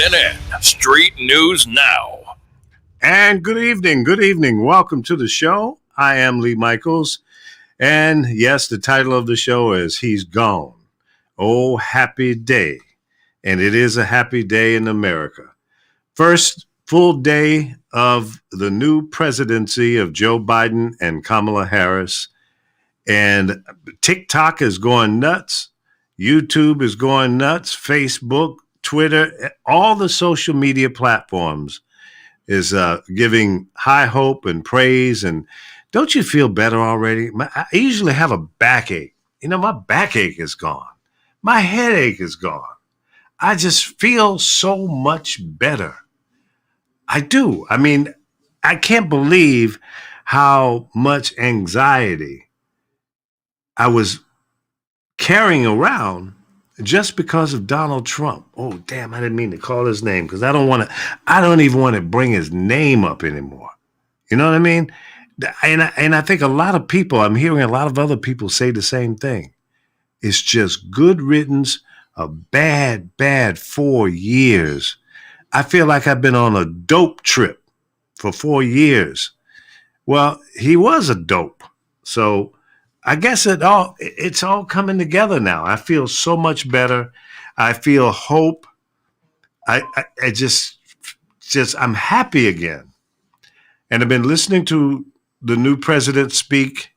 CNN Street News Now. And good evening. Good evening. Welcome to the show. I am Lee Michaels. And yes, the title of the show is He's Gone. Oh, happy day. And it is a happy day in America. First full day of the new presidency of Joe Biden and Kamala Harris. And TikTok is going nuts. YouTube is going nuts. Facebook, Twitter, all the social media platforms is giving high hope and praise. And don't you feel better already? I usually have a backache. My backache is gone. My headache is gone. I just feel so much better. I do. I can't believe how much anxiety I was carrying around just because of Donald Trump. Oh, damn, I didn't mean to call his name because I don't even want to bring his name up anymore. You know what I mean? And I think a lot of people, I'm hearing a lot of other people say the same thing. It's just good riddance, a bad 4 years. I feel like I've been on a dope trip for 4 years. Well, he was a dope. So I guess it's all coming together now. I feel so much better. I feel hope. I just I'm happy again. And I've been listening to the new president speak.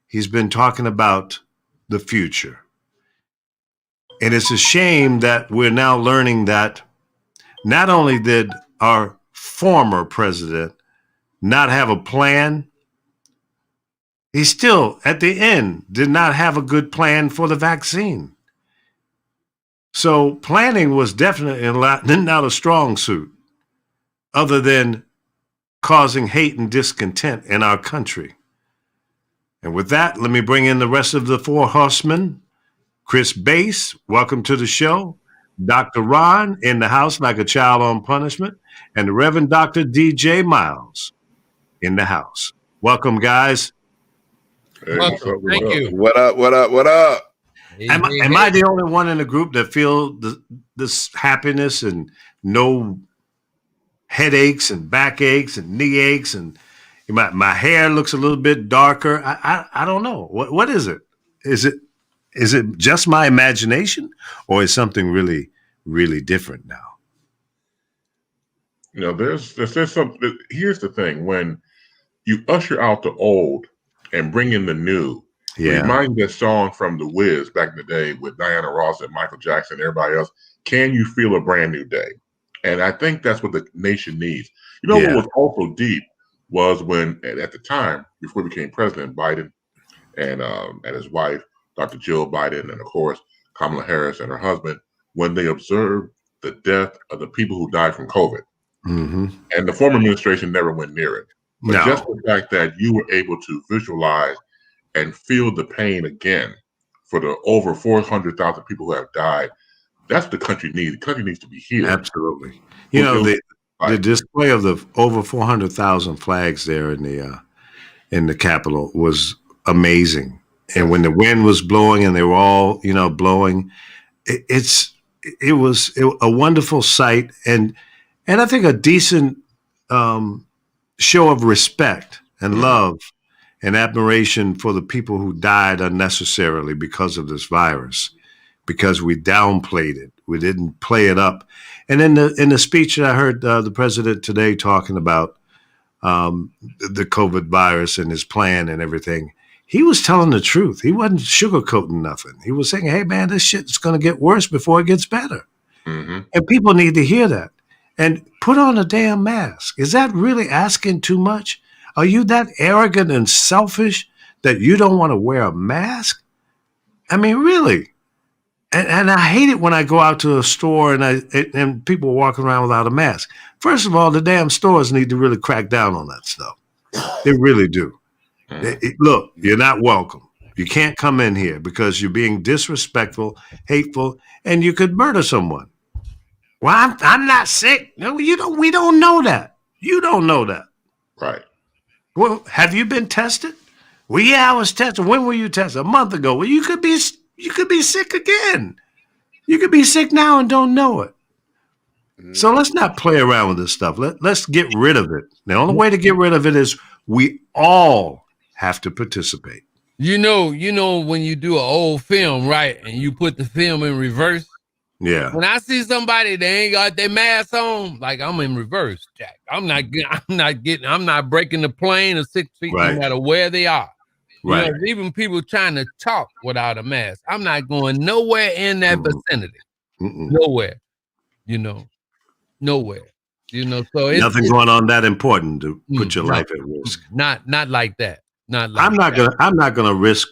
He's been talking about the future. And it's a shame that we're now learning that not only did our former president not have a plan, he still, at the end, did not have a good plan for the vaccine. So planning was definitely not a strong suit, other than causing hate and discontent in our country. And with that, let me bring in the rest of the four horsemen. Chris Bass, welcome to the show. Dr. Ron in the house like a child on punishment. And the Reverend Dr. DJ Miles in the house. Welcome, guys. Hey, welcome. Thank you. What up? Am I the only one in the group that feel this happiness and no headaches and backaches and knee aches and my hair looks a little bit darker? I don't know. What is it? Is it just my imagination, or is something really, really different now? There's something. Here's the thing: when you usher out the old and bring in the new, remind that song from The Wiz back in the day with Diana Ross and Michael Jackson and everybody else. Can you feel a brand new day? And I think that's what the nation needs. What was also deep was when, at the time, before he became president, Biden and his wife, Dr. Jill Biden, and of course, Kamala Harris and her husband, when they observed the death of the people who died from COVID. Mm-hmm. And the former administration never went near it. But just the fact that you were able to visualize and feel the pain again for the over 400,000 people who have died, that's what the country needs. The country needs to be healed. Absolutely. The display of the over 400,000 flags there in the Capitol was amazing. And when the wind was blowing and they were all, blowing, it was a wonderful sight. And I think a decent show of respect and love and admiration for the people who died unnecessarily because of this virus, because we downplayed it. We didn't play it up. And in the speech that I heard the president today talking about the COVID virus and his plan and everything, he was telling the truth. He wasn't sugarcoating nothing. He was saying, hey, man, this shit's going to get worse before it gets better. Mm-hmm. And people need to hear that. And put on a damn mask. Is that really asking too much? Are you that arrogant and selfish that you don't want to wear a mask? Really? And I hate it when I go out to a store and people are walking around without a mask. First of all, the damn stores need to really crack down on that stuff. They really do. Look, you're not welcome. You can't come in here because you're being disrespectful, hateful, and you could murder someone. Well, I'm not sick. No, we don't know that. You don't know that. Right. Well, have you been tested? Well, yeah, I was tested. When were you tested? A month ago. Well, you could be sick again. You could be sick now and don't know it. So let's not play around with this stuff. Let's get rid of it. The only way to get rid of it is we all have to participate. You know, when you do an old film, right, and you put the film in reverse. Yeah. When I see somebody that ain't got their mask on, like I'm in reverse, Jack. I'm not breaking the plane of 6 feet, no matter where they are. Right. You know, even people trying to talk without a mask. I'm not going nowhere in that vicinity. Nowhere. You know, nowhere. You know, so it's nothing going on that important to put your life at risk. Not like that. Not like I'm not gonna risk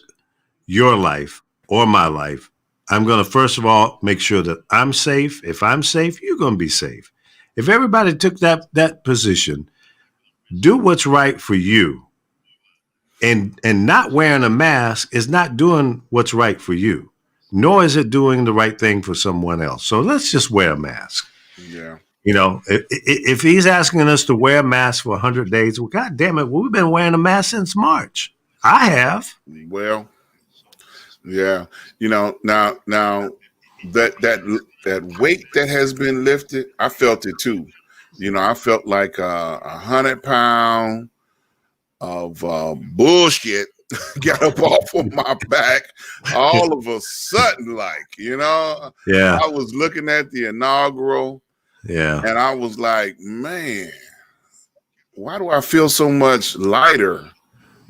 your life or my life. I'm gonna first of all make sure that I'm safe. If I'm safe, you're gonna be safe. If everybody took that position, do what's right for you. And not wearing a mask is not doing what's right for you, nor is it doing the right thing for someone else. So let's just wear a mask. Yeah. You know, if he's asking us to wear a mask for 100 days, well, God damn it, we've been wearing a mask since March. I have. Well, yeah. You know, now that weight that has been lifted, I felt it too. You know, I felt like 100 pounds of bullshit got up off of my back all of a sudden, like, you know. Yeah. I was looking at the inaugural. Yeah. And I was like, man, why do I feel so much lighter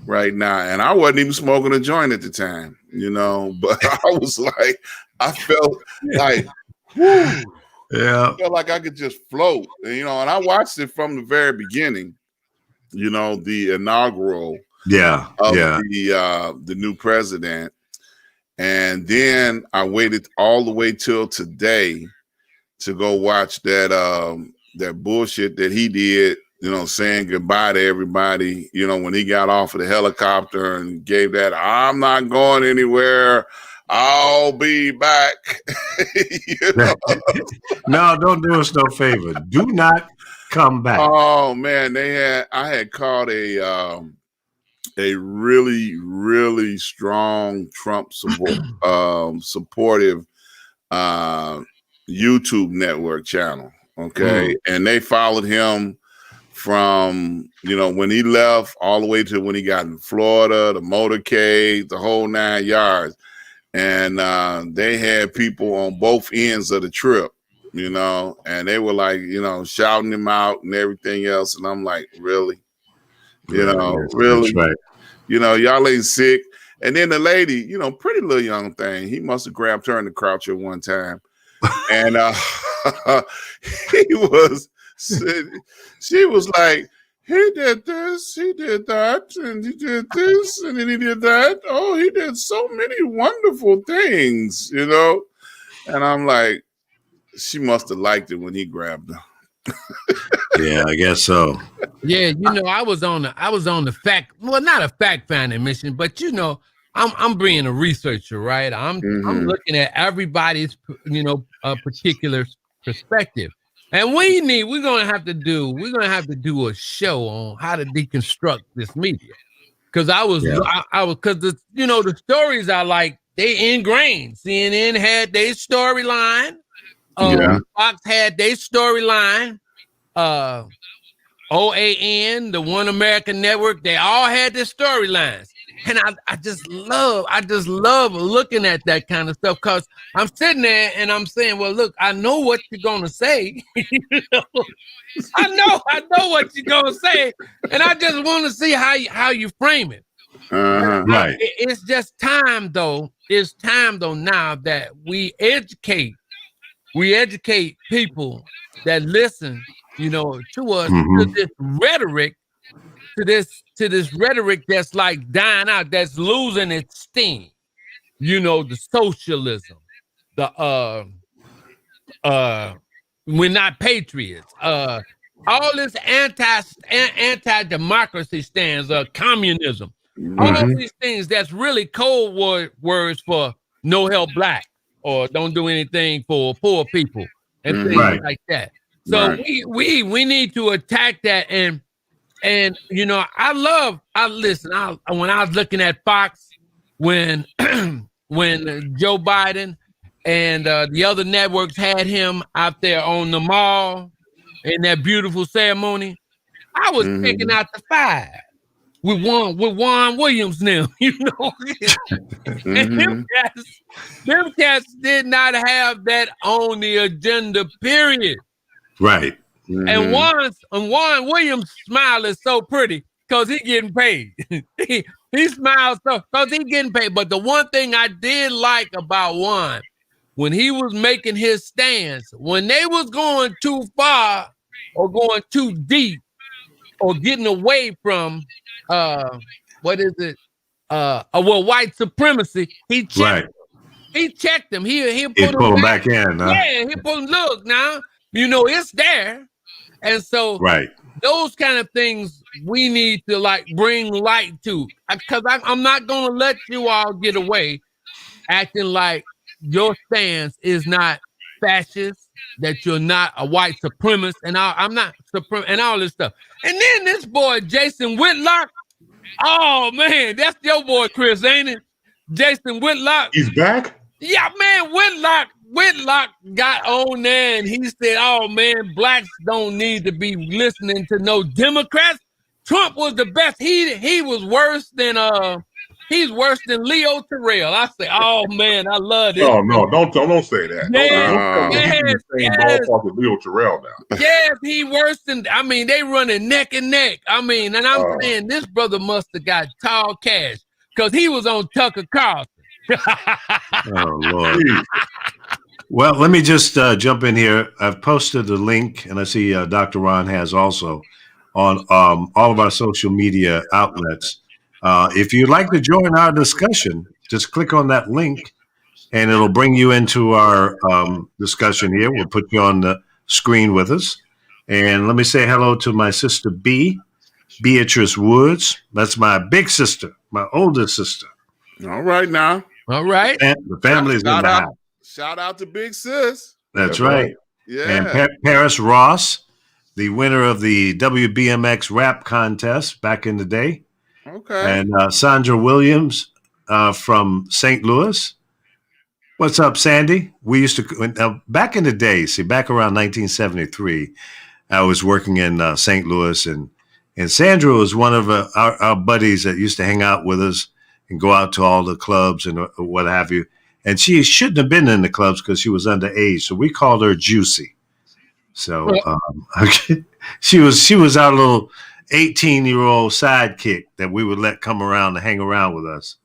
right now? And I wasn't even smoking a joint at the time, you know, but I was like, I felt like, whew, yeah, I felt like I could just float, you know, and I watched it from the very beginning, you know, the inaugural of the new president. And then I waited all the way till today to go watch that bullshit that he did, you know, saying goodbye to everybody, you know, when he got off of the helicopter and gave that, I'm not going anywhere, I'll be back. You know? No, don't do us no favor. Do not come back. Oh man, I had caught a really, really strong Trump supportive YouTube network channel. Okay. And they followed him from, you know, when he left all the way to when he got in Florida, the motorcade, the whole 9 yards. And they had people on both ends of the trip, you know, and they were like, you know, shouting him out and everything else. And I'm like, really? You know, really? That's right. You know, y'all ain't sick. And then the lady, you know, pretty little young thing, he must have grabbed her in the crouch at one time. And she was like, he did this, he did that, and he did this, and then he did that. Oh, he did so many wonderful things, you know? And I'm like, she must have liked it when he grabbed her. Yeah, I guess so. Yeah, you know, I was on the fact, well, not a fact finding mission, but you know, I'm being a researcher, right? I'm looking at everybody's, you know, particular perspective, and we're gonna have to do a show on how to deconstruct this media, because I was because the stories are like they ingrained. CNN had their storyline, Fox had their storyline, OAN, the One American Network, they all had their storylines. And I just love looking at that kind of stuff, because I'm sitting there and I'm saying, well, look, I know what you're going to say. You know? I know what you're going to say. And I just want to see how you frame it. Right. It's just time, though. It's time, though, now that we educate people that listen, you know, to us, to this rhetoric, to this rhetoric that's like dying out, that's losing its steam. You know, the socialism, the we're not patriots, all this anti-democracy stands, communism, all of these things that's really code words for no help black or don't do anything for poor people and things like that. So we need to attack that. And you know, when I was looking at Fox when when Joe Biden and the other networks had him out there on the mall in that beautiful ceremony. I was picking out the 5 with Juan Williams now, you know. And them cats did not have that on the agenda, period. Right. And Juan Williams' smile is so pretty because he getting paid. he smiles so because he getting paid. But the one thing I did like about Juan, when he was making his stance, when they was going too far or going too deep or getting away from white supremacy, he checked. He checked them. He put them back in. Huh? Yeah, he put them. Look now, you know it's there, and so those kind of things we need to like bring light to, because I'm not gonna let you all get away acting like your stance is not fascist, that you're not a white supremacist, and I'm not and all this stuff. And then this boy Jason Whitlock, oh man, that's your boy Chris, ain't it? Jason Whitlock, he's back. Yeah, man, Whitlock got on there and he said, "Oh man, blacks don't need to be listening to no Democrats. Trump was the best. He was worse than he's worse than Leo Terrell." I say, "Oh man, I love it." No, don't say that. Yes, ballpark with Leo Terrell now. Yes, he worse than. I mean, they running neck and neck. I mean, and I'm saying this brother must have got tall cash because he was on Tucker Carlson. Oh Lord. Well, let me just jump in here. I've posted a link, and I see Dr. Ron has also on all of our social media outlets. If you'd like to join our discussion, just click on that link, and it'll bring you into our discussion here. We'll put you on the screen with us. And let me say hello to my sister Beatrice Woods. That's my big sister, my oldest sister. All right now. All right. And the family's in the house. Shout out to Big Sis. That's right. Yeah. And Paris Ross, the winner of the WBMX rap contest back in the day. Okay. And Sandra Williams from St. Louis. What's up, Sandy? We used to, back in the day, back around 1973, I was working in St. Louis, and Sandra was one of our buddies that used to hang out with us and go out to all the clubs and what have you. And she shouldn't have been in the clubs because she was underage, so we called her Juicy. So she was our little 18-year-old sidekick that we would let come around and hang around with us.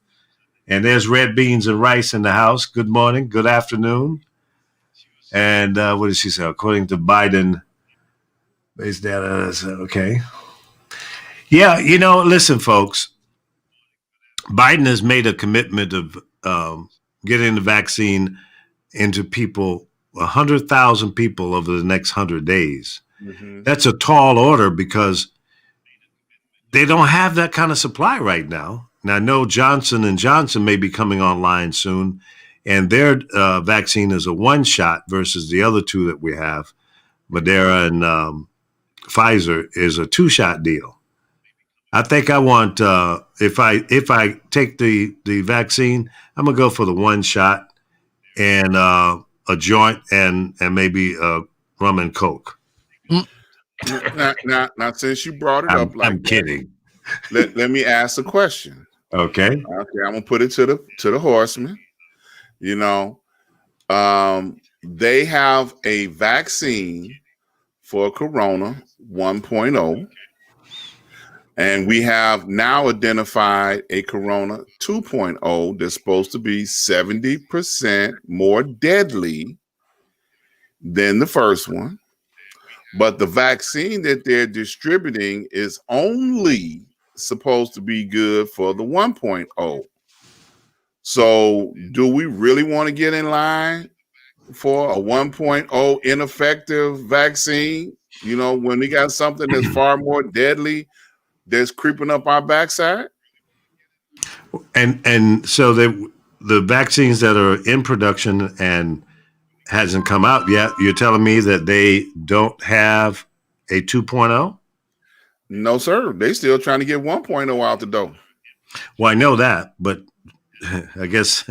And there's Red Beans and Rice in the house. Good morning, good afternoon. And what did she say? According to Biden, base data. Okay. Yeah, listen, folks. Biden has made a commitment of getting the vaccine into people, 100,000 people over the next 100 days. Mm-hmm. That's a tall order because they don't have that kind of supply right now. Now, I know Johnson & Johnson may be coming online soon, and their vaccine is a one-shot versus the other two that we have. Moderna and Pfizer is a two-shot deal. I think I want, if I take the vaccine, I'm going to go for the one shot and a joint and maybe rum and Coke. Now, since you brought it up, I'm kidding. Let me ask a question. Okay. I'm going to put it to the horsemen. They have a vaccine for Corona 1.0. And we have now identified a Corona 2.0 that's supposed to be 70% more deadly than the first one. But the vaccine that they're distributing is only supposed to be good for the 1.0. So do we really want to get in line for a 1.0 ineffective vaccine? When we got something that's far more deadly that's creeping up our backside? And so the vaccines that are in production and hasn't come out yet, you're telling me that they don't have a 2.0? No, sir. They still trying to get 1.0 out the door. Well, I know that, but I guess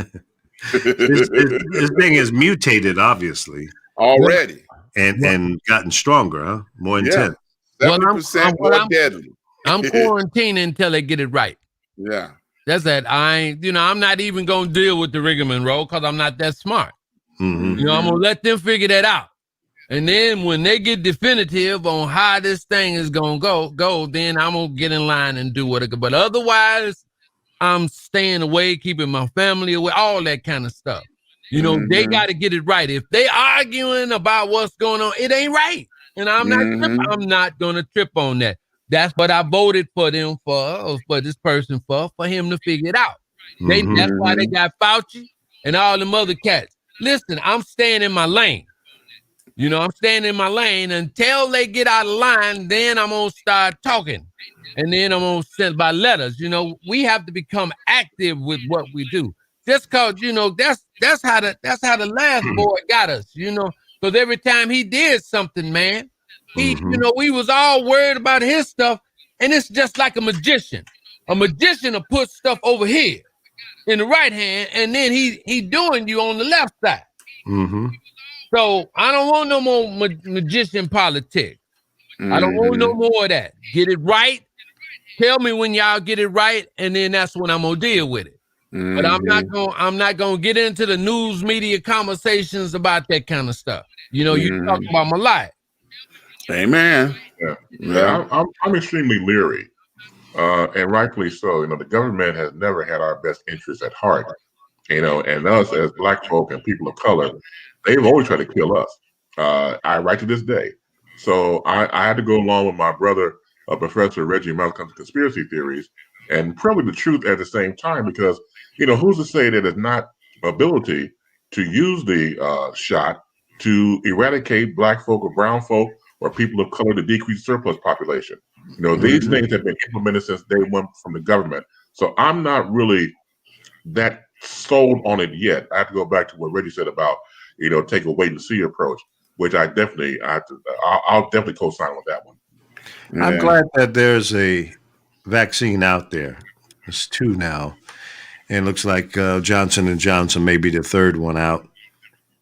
This thing is mutated, obviously, already, and gotten stronger, huh? More intense. 70% more deadly. I'm quarantining until they get it right. Yeah. That's that. I'm not even going to deal with the rigmarole because I'm not that smart. Mm-hmm. You know, I'm going to let them figure that out. And then when they get definitive on how this thing is going to go, then I'm going to get in line and do what I can. But otherwise, I'm staying away, keeping my family away, all that kind of stuff. You know, they got to get it right. If they arguing about what's going on, it ain't right. And I'm not going to trip on that. That's what I voted for them for this person for him to figure it out. That's why they got Fauci and all them other cats. Listen, I'm staying in my lane. You know, I'm staying in my lane until they get out of line. Then I'm going to start talking. And then I'm going to send by letters. You know, we have to become active with what we do. Just cause, you know, that's how the last boy got us, you know, because every time he did something, man, you know, we was all worried about his stuff. And it's just like a magician. A magician will put stuff over here in the right hand, and then he doing you on the left side. So I don't want no more magician politics. I don't want no more of that. Get it right. Tell me when y'all get it right, and then that's when I'm gonna deal with it. But I'm not gonna get into the news media conversations about that kind of stuff. You know, you talk about my life. Amen. Yeah. I'm extremely leery, and rightfully so. You know, the government has never had our best interests at heart. You know, and us as Black folk and people of color, they've always tried to kill us. Right to this day. So I had to go along with my brother, Professor Reggie Mel, comes to conspiracy theories, and probably the truth at the same time, because, you know, who's to say that there's not ability to use the shot to eradicate Black folk or brown folk or people of color to decrease surplus population? You know, these things have been implemented since day one from the government. So I'm not really that sold on it yet. I have to go back to what Reggie said about, you know, take a wait and see approach, which I'll definitely co-sign on that one. Yeah. I'm glad that there's a vaccine out there. There's 2 now, and it looks like Johnson & Johnson may be the 3rd one out.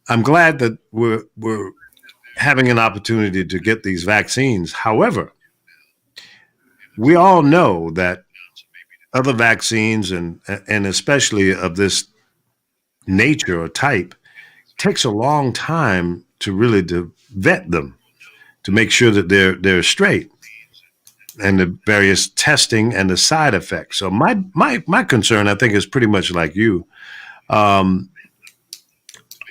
I'm glad that we're having an opportunity to get these vaccines. However, we all know that other vaccines and especially of this nature or type takes a long time to really to vet them, to make sure that they're straight, and the various testing and the side effects. So my concern, I think, is pretty much like you.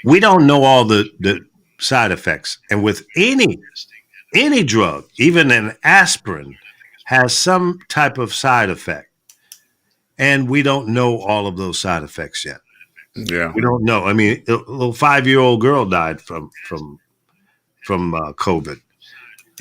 We don't know all the side effects, and with any drug, even an aspirin, has some type of side effect. And we don't know all of those side effects yet. Yeah, we don't know. I mean, a little 5-year-old girl died from COVID,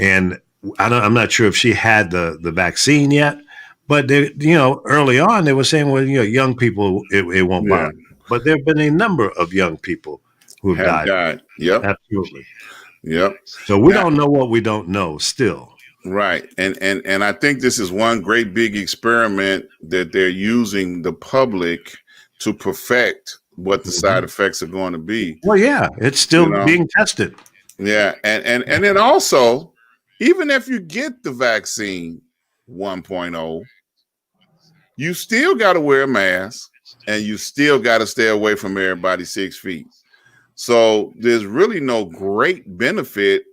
and I'm not sure if she had the vaccine yet. But they, you know, early on they were saying, well, you know, young people it won't bother. But there have been a number of young people who have died. Yep, absolutely. Yep. So we don't know what we don't know still. Right. And I think this is one great big experiment that they're using the public to perfect what the side effects are going to be. Well, yeah, it's still being tested. Yeah. And then also, even if you get the vaccine 1.0, you still got to wear a mask and you still got to stay away from everybody 6 feet. So there's really no great benefit,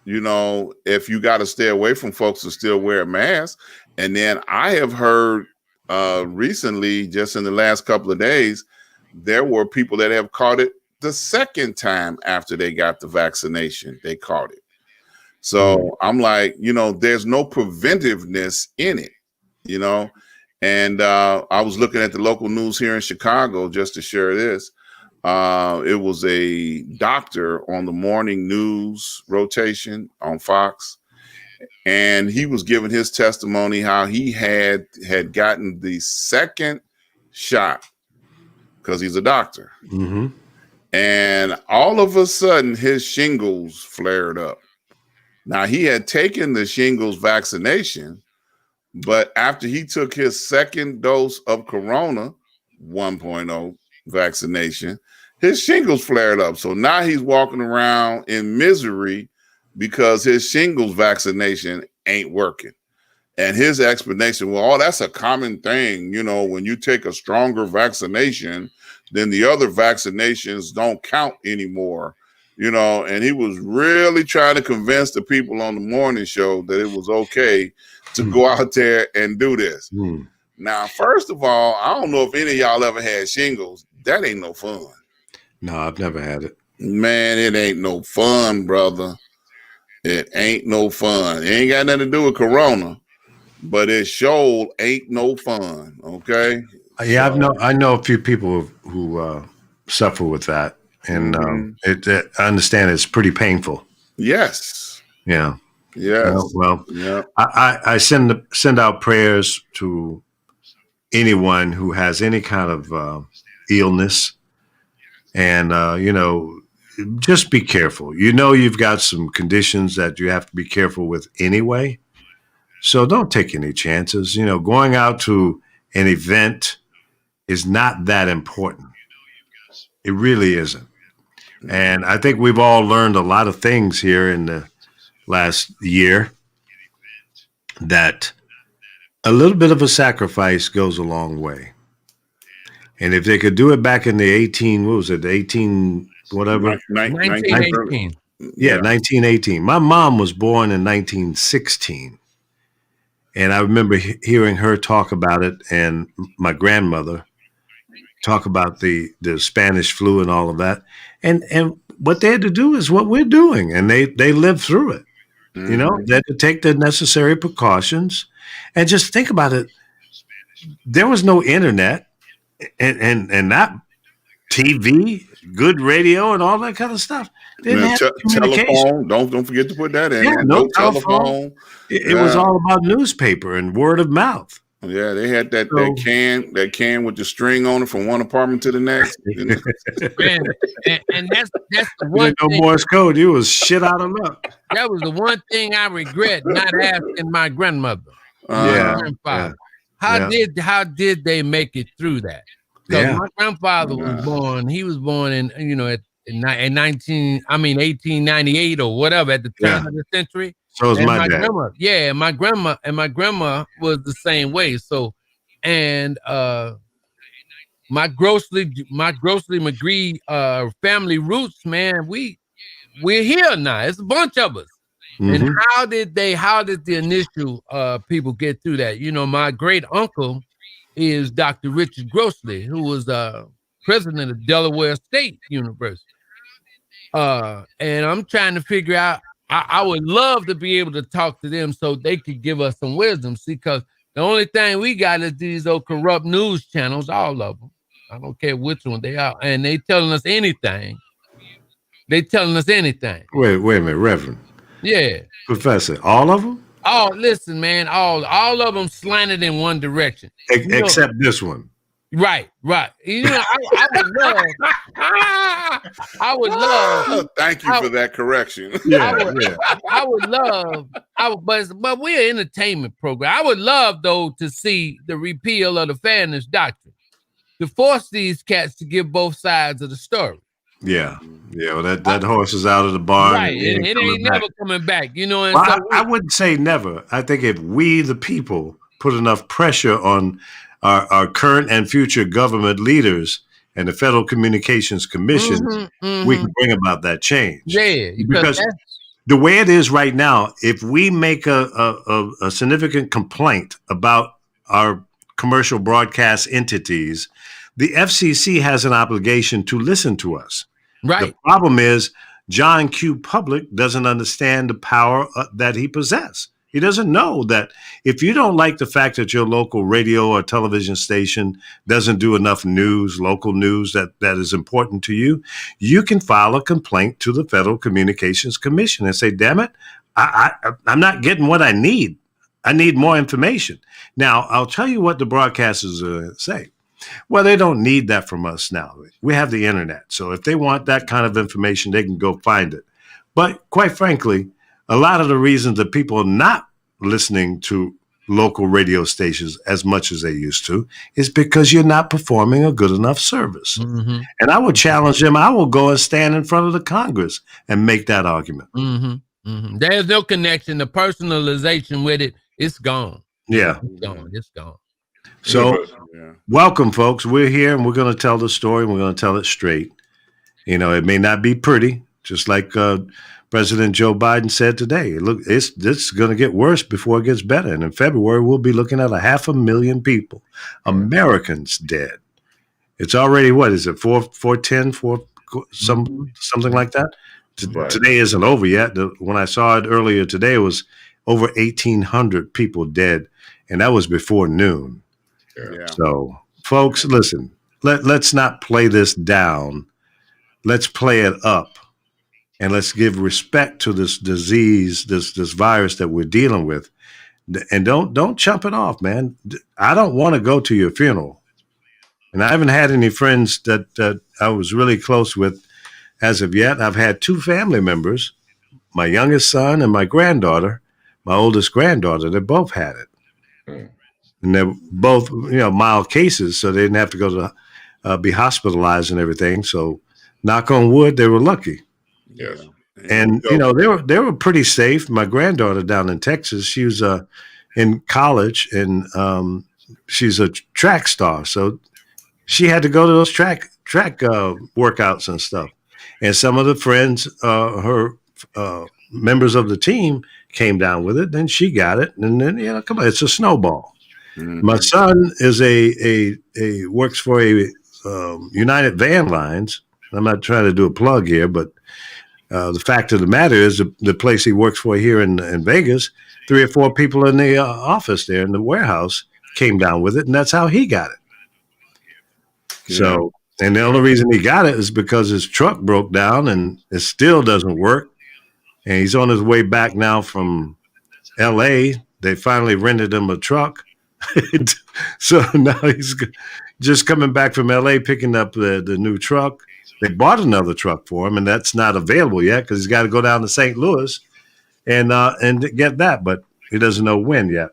you know, if you got to stay away from folks who still wear a mask. And then I have heard recently, just in the last couple of days, there were people that have caught it the second time after they got the vaccination. They caught it. So I'm like, you know, there's no preventiveness in it, you know. And I was looking at the local news here in Chicago just to share this. It was a doctor on the morning news rotation on Fox, and he was giving his testimony how he had gotten the second shot because he's a doctor. And all of a sudden his shingles flared up. Now, he had taken the shingles vaccination, but after he took his second dose of Corona 1.0, vaccination, his shingles flared up. So now he's walking around in misery because his shingles vaccination ain't working. And his explanation, well, that's a common thing. You know, when you take a stronger vaccination, then the other vaccinations don't count anymore. You know, and he was really trying to convince the people on the morning show that it was okay to go out there and do this. Now, first of all, I don't know if any of y'all ever had shingles. That ain't no fun. No, I've never had it. Man, it ain't no fun, brother. It ain't no fun. It ain't got nothing to do with corona, but it sure ain't no fun. Okay. Yeah, I know a few people who suffer with that, and I understand it's pretty painful. Yes. Yeah. Yes. Well, yeah. I send out prayers to anyone who has any kind of illness, and you know, just be careful. You know, you've got some conditions that you have to be careful with anyway, so don't take any chances. You know, going out to an event is not that important. It really isn't. And I think we've all learned a lot of things here in the last year, that a little bit of a sacrifice goes a long way. And if they could do it back in the 1918. Yeah, 1918. My mom was born in 1916. And I remember hearing her talk about it, and my grandmother talk about the Spanish flu and all of that. And what they had to do is what we're doing. And they lived through it. You know, they had to take the necessary precautions. And just think about it. There was no internet and not TV, good radio, and all that kind of stuff. Telephone. Don't forget to put that in. Yeah, no telephone. It was all about newspaper and word of mouth. Yeah, they had that can with the string on it from one apartment to the next. Man, and that's the one thing. Morse code, you was shit out of luck. That was the one thing I regret not asking my grandmother. My grandfather. How did they make it through that? Because my grandfather was born. He was born in 1898 or whatever at the turn of the century. So was my dad. Grandma. Yeah, my grandma was the same way. So, and my Grocery McGree family roots, man, we're here now. It's a bunch of us. And how did the initial people get through that? You know, my great uncle is Dr. Richard Grosley, who was president of Delaware State University. And I'm trying to figure out, I would love to be able to talk to them so they could give us some wisdom. See, because the only thing we got is these old corrupt news channels, all of them. I don't care which one they are. And they telling us anything. Wait a minute, Reverend. Yeah. Professor, all of them? Oh, listen, man, all of them slanted in one direction. Except this one. Right. You know, I would love. Thank you for that correction. I would love. But we're an entertainment program. I would love, though, to see the repeal of the fairness doctrine, to force these cats to give both sides of the story. Yeah. Well, that horse is out of the barn. Right. It ain't never coming back. You know. And well, I wouldn't say never. I think if we, the people, put enough pressure on our current and future government leaders and the Federal Communications Commission, we can bring about that change. Yeah, because the way it is right now, if we make a significant complaint about our commercial broadcast entities, the FCC has an obligation to listen to us. Right. The problem is John Q. Public doesn't understand the power that he possesses. He doesn't know that if you don't like the fact that your local radio or television station doesn't do enough news, local news that is important to you, you can file a complaint to the Federal Communications Commission and say, damn it, I'm not getting what I need. I need more information. Now, I'll tell you what the broadcasters say. Well, they don't need that from us now. We have the internet. So if they want that kind of information, they can go find it. But quite frankly, a lot of the reasons that people are not listening to local radio stations as much as they used to is because you're not performing a good enough service. Mm-hmm. And I would challenge them. I will go and stand in front of the Congress and make that argument. Mm-hmm. Mm-hmm. There's no connection. The personalization with it, it's gone. Yeah. It's gone. It's gone. So welcome, folks. We're here and we're going to tell the story. And we're going to tell it straight. You know, it may not be pretty, just like President Joe Biden said today. Look, it's going to get worse before it gets better. And in February, we'll be looking at 500,000 people, Americans dead. It's already, what is it, 410, something like that? Right. Today isn't over yet. When I saw it earlier today, it was over 1,800 people dead, and that was before noon. Yeah. So, folks, listen, let's not play this down. Let's play it up. And let's give respect to this disease, this virus that we're dealing with. And don't chump it off, man. I don't want to go to your funeral. And I haven't had any friends that I was really close with as of yet. I've had 2 family members, my youngest son and my granddaughter, my oldest granddaughter, they both had it. And they're both, mild cases, so they didn't have to go to be hospitalized and everything. So knock on wood, they were lucky. Yes. And, they were pretty safe. My granddaughter down in Texas, she was in college and she's a track star. So she had to go to those track workouts and stuff. And some of the friends, her members of the team came down with it. Then she got it. And then, come on, it's a snowball. Mm-hmm. My son is works for a United Van Lines. I'm not trying to do a plug here, but the fact of the matter is the place he works for here in Vegas, 3 or 4 people in the office there in the warehouse came down with it, and that's how he got it. Yeah. So, and the only reason he got it is because his truck broke down and it still doesn't work. And he's on his way back now from L.A. They finally rented him a truck. So now he's just coming back from L.A. picking up the new truck. They bought another truck for him, and that's not available yet because he's got to go down to St. Louis and get that, but he doesn't know when yet.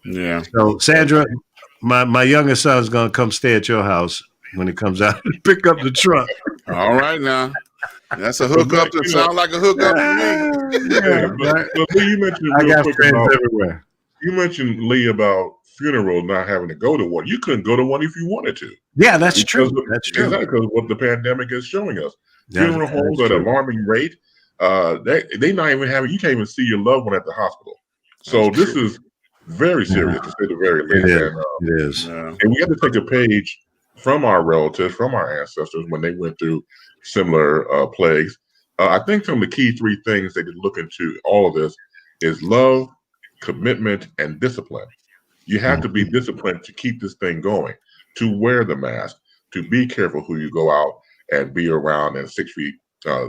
Yeah. So, Sandra, my youngest son's going to come stay at your house when he comes out and pick up the truck. All right, now. That's a hookup that sounds like a hookup to me. You mentioned I got friends everywhere. You mentioned, Lee, about funeral not having to go to one. You couldn't go to one if you wanted to. Yeah, that's true. That's true. Exactly, because what the pandemic is showing us. Funeral homes at an alarming rate. They not even having, you can't even see your loved one at the hospital. So this is very serious to say the very least. It is. And we have to take a page from our relatives, from our ancestors when they went through similar plagues. I think some of the key 3 things they could look into all of this is love, commitment, and discipline. You have to be disciplined to keep this thing going, to wear the mask, to be careful who you go out and be around, and 6 feet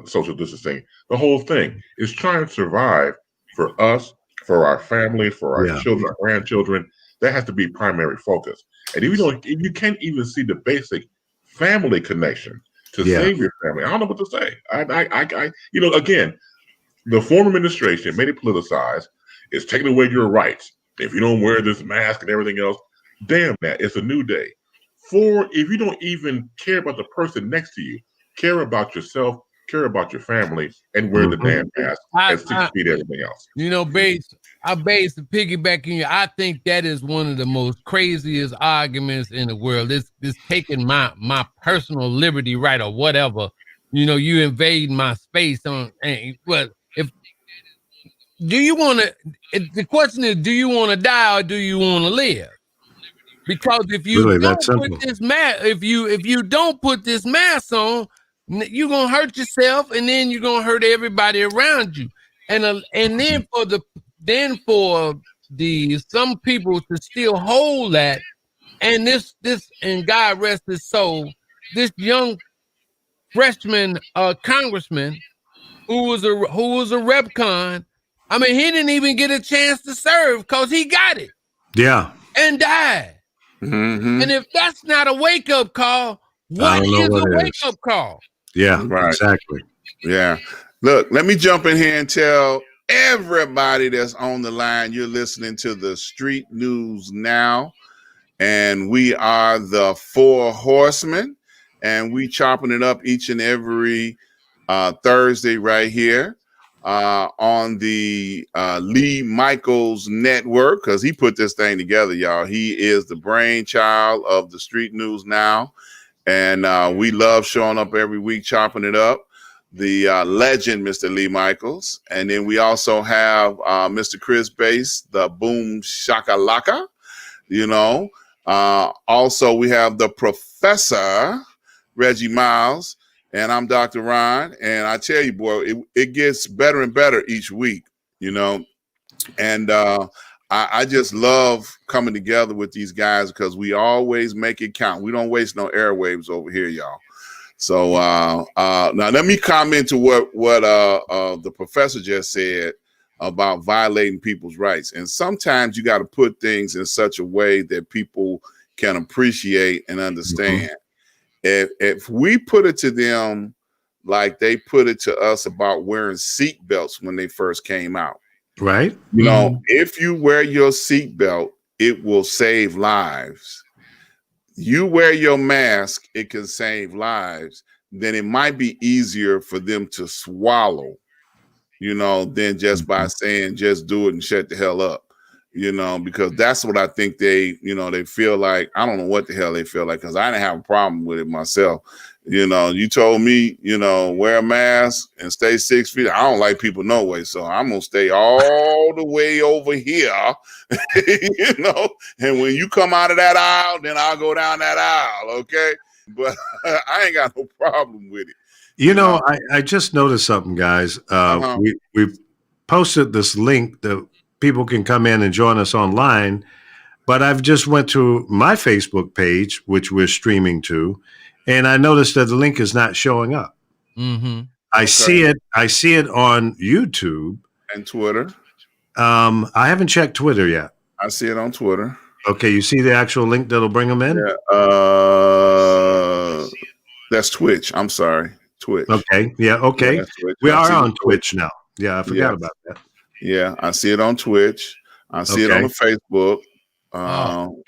social distancing. The whole thing is trying to survive for us, for our family, for our children, our grandchildren. That has to be primary focus. And if you can't even see the basic family connection to save your family, I don't know what to say. Again, the former administration made it politicized. It's taking away your rights. If you don't wear this mask and everything else, damn that. It's a new day. If you don't even care about the person next to you, care about yourself, care about your family, and wear the damn mask and 6 feet everything else. Bates, to piggyback in you, I think that is one of the most craziest arguments in the world. It's taking my personal liberty right or whatever. You invade my space the question is, do you want to die or do you want to live? Because if you really, don't put this mask, if you don't put this mask on, you're gonna hurt yourself, and then you're gonna hurt everybody around you. And then for some people to still hold that, and this and God rest his soul, this young freshman congressman who was a rep con. I mean, he didn't even get a chance to serve because he got it. Yeah. And died. Mm-hmm. And if that's not a wake-up call, what is a wake-up call? Yeah, right. Exactly. Yeah. Look, let me jump in here and tell everybody that's on the line. You're listening to the Street News Now, and we are the Four Horsemen, and we chopping it up each and every Thursday right here on the Lee Michaels Network, because he put this thing together, y'all. He is the brainchild of the Street News Now, and we love showing up every week, chopping it up. The legend, Mr. Lee Michaels. And then we also have Mr. Chris Bass, the Boom Shakalaka, you know. Also, we have the Professor, Reggie Miles, and I'm Dr. Ron. And I tell you, boy, it gets better and better each week, you know. And I just love coming together with these guys because we always make it count. We don't waste no airwaves over here, y'all. So now let me comment to what the professor just said about violating people's rights. And sometimes you got to put things in such a way that people can appreciate and understand. Mm-hmm. If we put it to them like they put it to us about wearing seat belts when they first came out, right? You know, if you wear your seat belt, it will save lives. You wear your mask, it can save lives. Then it might be easier for them to swallow, you know, than just by saying, just do it and shut the hell up, you know, because that's what I think they, you know, they feel like. I don't know what the hell they feel like, because I didn't have a problem with it myself. You know, you told me, you know, wear a mask and stay 6 feet. I don't like people no way, so I'm going to stay all the way over here, you know, and when you come out of that aisle, then I'll go down that aisle, okay? But I ain't got no problem with it. You know, I just noticed something, guys. We've posted this link that people can come in and join us online, but I've just went to my Facebook page, which we're streaming to, and I noticed that the link is not showing up. Mm-hmm. I see it on YouTube and Twitter. I haven't checked Twitter yet. I see it on Twitter. Okay, you see the actual link that'll bring them in? Yeah, that's Twitch. I'm sorry, Twitch. Okay, yeah, okay. Yeah, we are on Twitch now. Yeah, I forgot about that. Yeah, I see it on Twitch. I see it on the Facebook.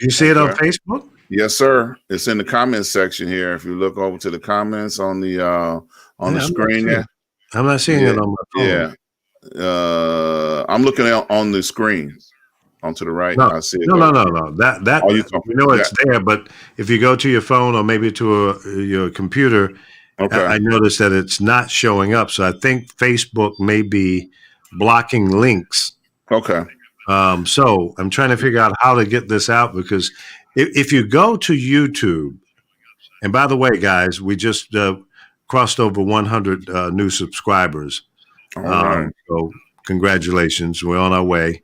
You see it on Facebook? Yes, sir. It's in the comments section here. If you look over to the comments on the screen there. I'm not seeing it on my phone. Yeah. I'm looking on the screen. On to the right. No, I see it. No. That you know it's there, but if you go to your phone or maybe to your computer, I noticed that it's not showing up. So I think Facebook may be blocking links. Okay. So I'm trying to figure out how to get this out, because if you go to YouTube, and by the way, guys, we just crossed over 100 new subscribers. All right. So congratulations. We're on our way.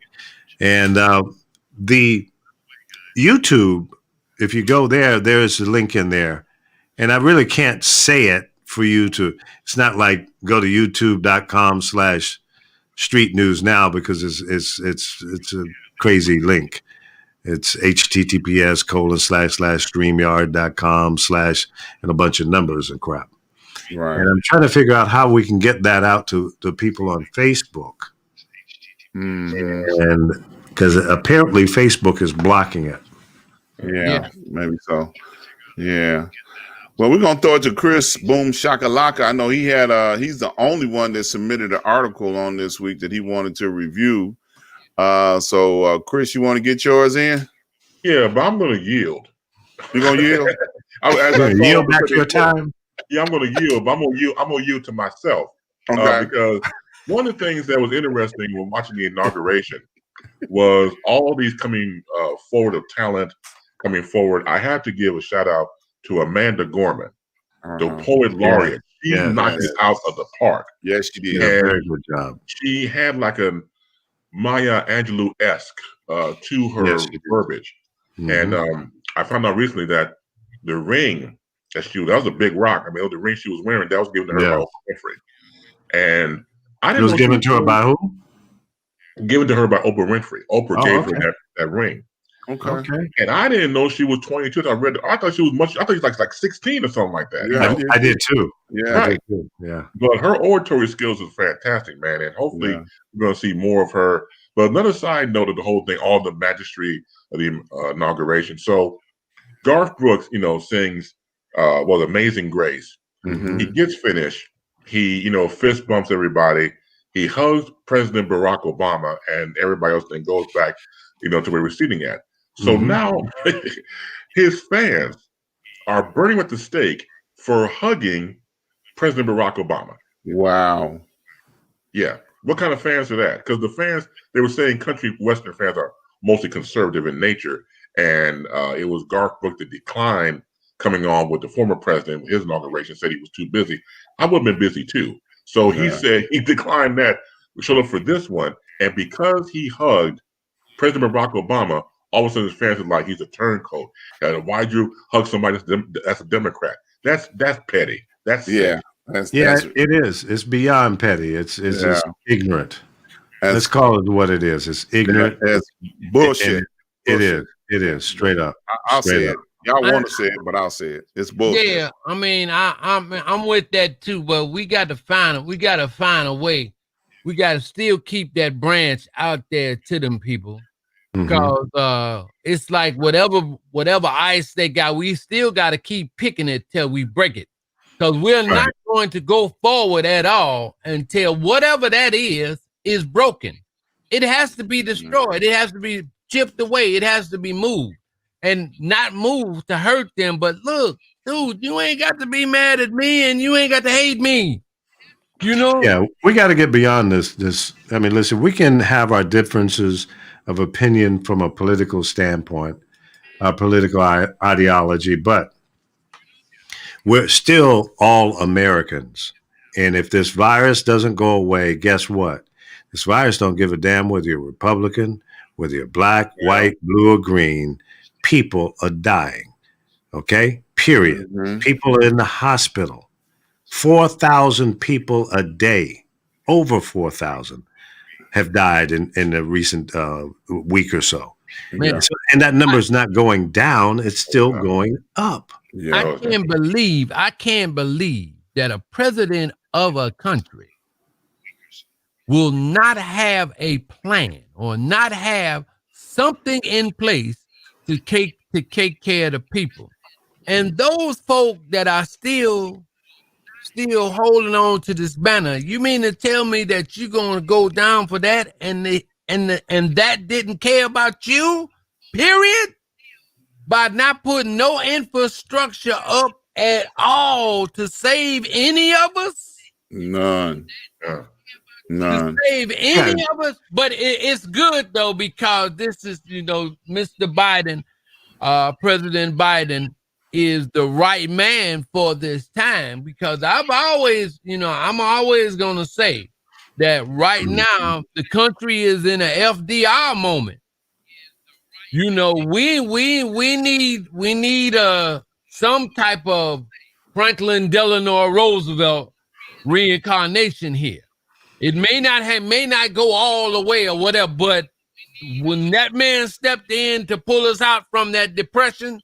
And the YouTube, if you go there, there's a link in there. And I really can't say it for you to, it's not like go to youtube.com/Street News Now, because it's a crazy link. It's https://streamyard.com/ and a bunch of numbers and crap. Right. And I'm trying to figure out how we can get that out to people on Facebook. Mm-hmm. And because apparently Facebook is blocking it. Yeah, maybe so. Yeah. Well, we're gonna throw it to Chris Boom Shakalaka. I know he had he's the only one that submitted an article on this week that he wanted to review. So Chris, you want to get yours in? Yeah, but I'm gonna yield. You gonna yield? Yield back your time. Yeah, I'm gonna yield, but I'm gonna yield to myself. Okay. Because one of the things that was interesting when watching the inauguration was all these coming forward of talent coming forward. I have to give a shout out to Amanda Gorman, the poet laureate. She knocked it out of the park. Yes, she did. Very good job. She had like a Maya Angelou-esque to her verbiage. Mm-hmm. And I found out recently that the ring that was a big rock. I mean, the ring she was wearing, that was given to her by Oprah Winfrey. And I didn't know. It was given to her by who? Given to her by Oprah Winfrey. Oprah gave her that ring. Okay. And I didn't know she was 22. I thought she was much. I thought she was like 16 or something like that. Yeah, I did too. Yeah, right. I did too. Yeah. But her oratory skills is fantastic, man, and hopefully we're going to see more of her. But another side note of the whole thing, all the magistry of the inauguration. So Garth Brooks, sings "Amazing Grace." Mm-hmm. He gets finished. He, fist bumps everybody. He hugs President Barack Obama, and everybody else then goes back, to where we're sitting at. So now his fans are burning at the stake for hugging President Barack Obama. Wow. Yeah. What kind of fans are that? Because the fans, they were saying country Western fans are mostly conservative in nature. And it was Garth Brooks that declined coming on with the former president. His inauguration said he was too busy. I would have been busy too. So he said he declined that, showed up for this one. And because he hugged President Barack Obama, all of a sudden his fans are like, he's a turncoat. And why'd you hug somebody that's a Democrat? That's petty. That's it is. It's beyond petty. It's ignorant. Let's call it what it is. It's ignorant. It's bullshit. It is straight up. I'll say it. Y'all want to say it, but I'll say it. It's bullshit. Yeah, I mean, I'm with that too. But we got to find it. We got to find a way. We got to still keep that branch out there to them people, because it's like whatever ice they got, we still got to keep picking it till we break it. Because we're not going to go forward at all until whatever that is broken. It has to be destroyed. It has to be chipped away. It has to be moved. And not moved to hurt them. But look, dude, you ain't got to be mad at me and you ain't got to hate me. Yeah, we got to get beyond this. I mean, listen, we can have our differences of opinion from a political standpoint, our political ideology, but we're still all Americans. And if this virus doesn't go away, guess what? This virus don't give a damn whether you're Republican, whether you're black, white, blue, or green. People are dying. Okay? Period. People are in the hospital. 4,000 people a day, over 4,000, have died in the recent week or so. And that number is not going down. It's still going up. I can't believe that a president of a country will not have a plan or not have something in place to take care of the people. And those folk that are still holding on to this banner, you mean to tell me that you're going to go down for that and that didn't care about you, period? By not putting no infrastructure up at all to save any of us? None. To save any of us? But it's good, though, because this is, Mr. Biden, President Biden is the right man for this time, because I'm always going to say that right now the country is in an FDR moment. We need some type of Franklin Delano Roosevelt reincarnation here. It may not go all the way or whatever, but when that man stepped in to pull us out from that depression,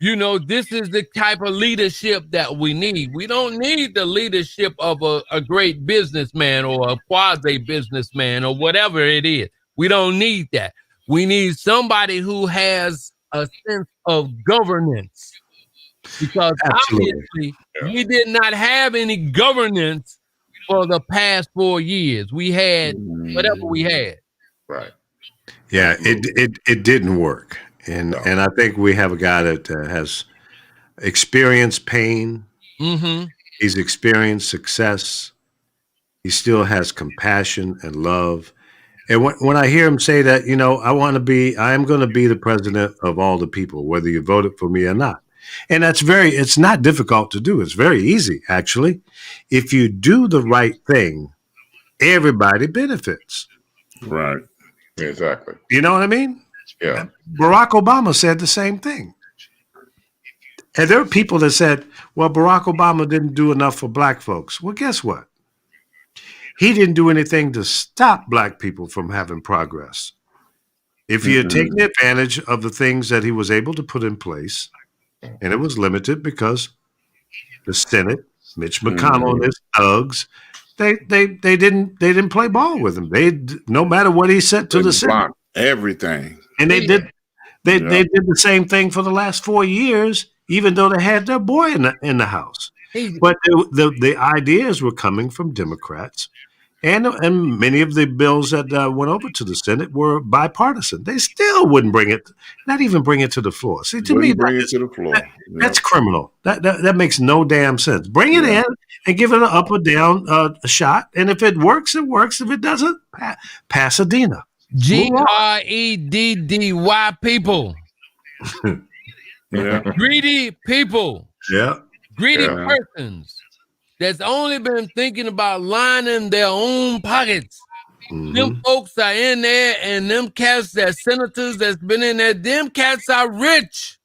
this is the type of leadership that we need. We don't need the leadership of a great businessman or a quasi businessman or whatever it is. We don't need that. We need somebody who has a sense of governance, because obviously we did not have any governance for the past 4 years. We had whatever we had. Right. Yeah, it didn't work. And I think we have a guy that has experienced pain. He's experienced success. He still has compassion and love. And when I hear him say that, I am going to be the president of all the people, whether you voted for me or not. And it's not difficult to do. It's very easy, actually. If you do the right thing, everybody benefits. Right. Exactly. You know what I mean? Yeah. Barack Obama said the same thing. And there are people that said, well, Barack Obama didn't do enough for black folks. Well, guess what? He didn't do anything to stop black people from having progress. If he had taken advantage of the things that he was able to put in place, and it was limited because the Senate, Mitch McConnell and his thugs, they didn't play ball with him. No matter what he said to the Senate, everything, and they did the same thing for the last 4 years, even though they had their boy in the House. But the ideas were coming from Democrats, and many of the bills that went over to the Senate were bipartisan. They still wouldn't not even bring it to the floor. See, to me, bring it to the floor. That's criminal. That makes no damn sense. Bring it in and give it an up or down a shot, and if it works, it works. If it doesn't, Pasadena. GREDDY people. Greedy people. Yeah. Greedy persons that's only been thinking about lining their own pockets. Them folks are in there, and them cats, that senators that's been in there, them cats are rich.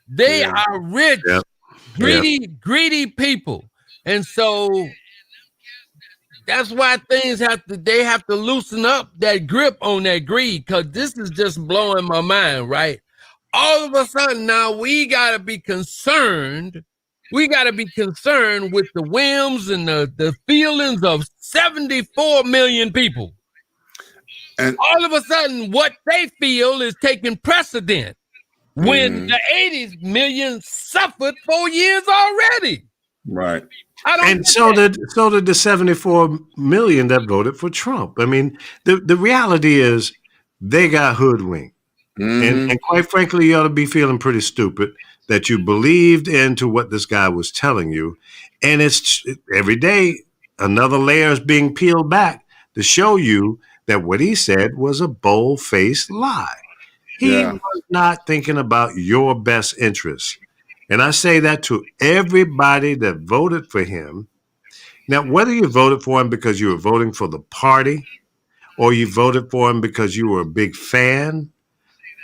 They are rich. Yep. Greedy people. And so that's why they have to loosen up that grip on that greed, because this is just blowing my mind, right? All of a sudden now we got to be concerned. We got to be concerned with the whims and the feelings of 74 million people. And all of a sudden what they feel is taking precedent when the 80 million suffered 4 years already. Right. And so did the 74 million that voted for Trump. I mean, the reality is they got hoodwinked. And quite frankly, you ought to be feeling pretty stupid that you believed into what this guy was telling you. And it's every day, another layer is being peeled back to show you that what he said was a bold-faced lie. He was not thinking about your best interests. And I say that to everybody that voted for him. Now, whether you voted for him because you were voting for the party or you voted for him because you were a big fan,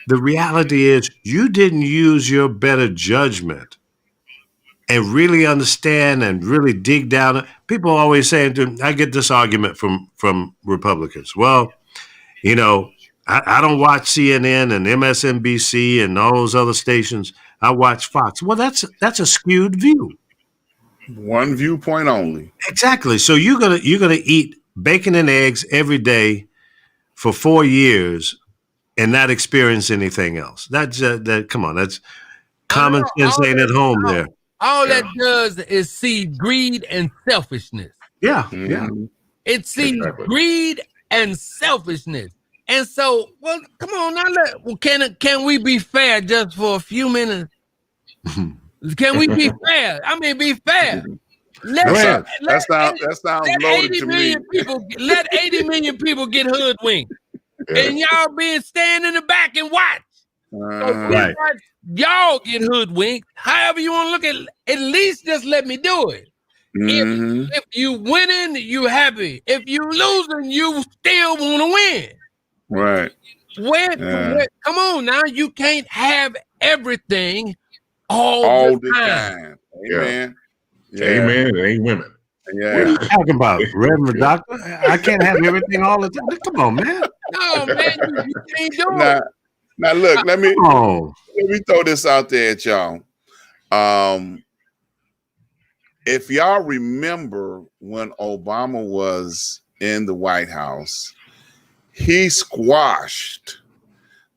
the reality is you didn't use your better judgment and really understand and really dig down. People always say, I get this argument from Republicans. Well, you know, I don't watch CNN and MSNBC and all those other stations. I watch Fox. Well, that's a skewed view. One viewpoint only. Exactly. So you're gonna eat bacon and eggs every day for 4 years and not experience anything else. That's come on, that's common sense ain't at home there. All that does is see greed and selfishness. Yeah, It sees greed and selfishness. And so, well, come on now. Can we be fair just for a few minutes? Can we be fair? I mean, be fair. That sounds loaded to me. Let 80 million people get hoodwinked. And y'all being stand in the back and watch. So y'all get hoodwinked. However you want to look at least just let me do it. If you winning, you happy. If you losing, you still want to win. Right. Come on now, you can't have everything all the time. Amen. Amen. It ain't women. What are you talking about, Reverend Doctor? I can't have everything all the time. Come on, man. No, man, you can't do it. Now look, let me throw this out there at y'all. If y'all remember when Obama was in the White House, he squashed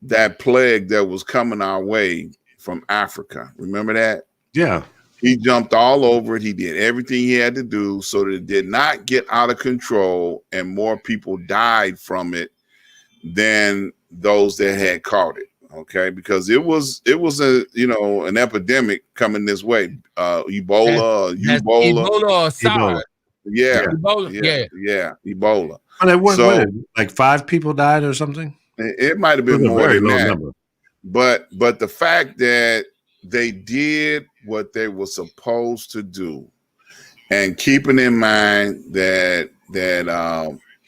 that plague that was coming our way from Africa. Remember that? Yeah. He jumped all over it. He did everything he had to do so that it did not get out of control and more people died from it than those that had caught it. Okay, because it was an epidemic coming this way. Ebola. Yeah. Ebola. What, like 5 people died or something? It might have been more than that. Number. But the fact that they did what they were supposed to do, and keeping in mind that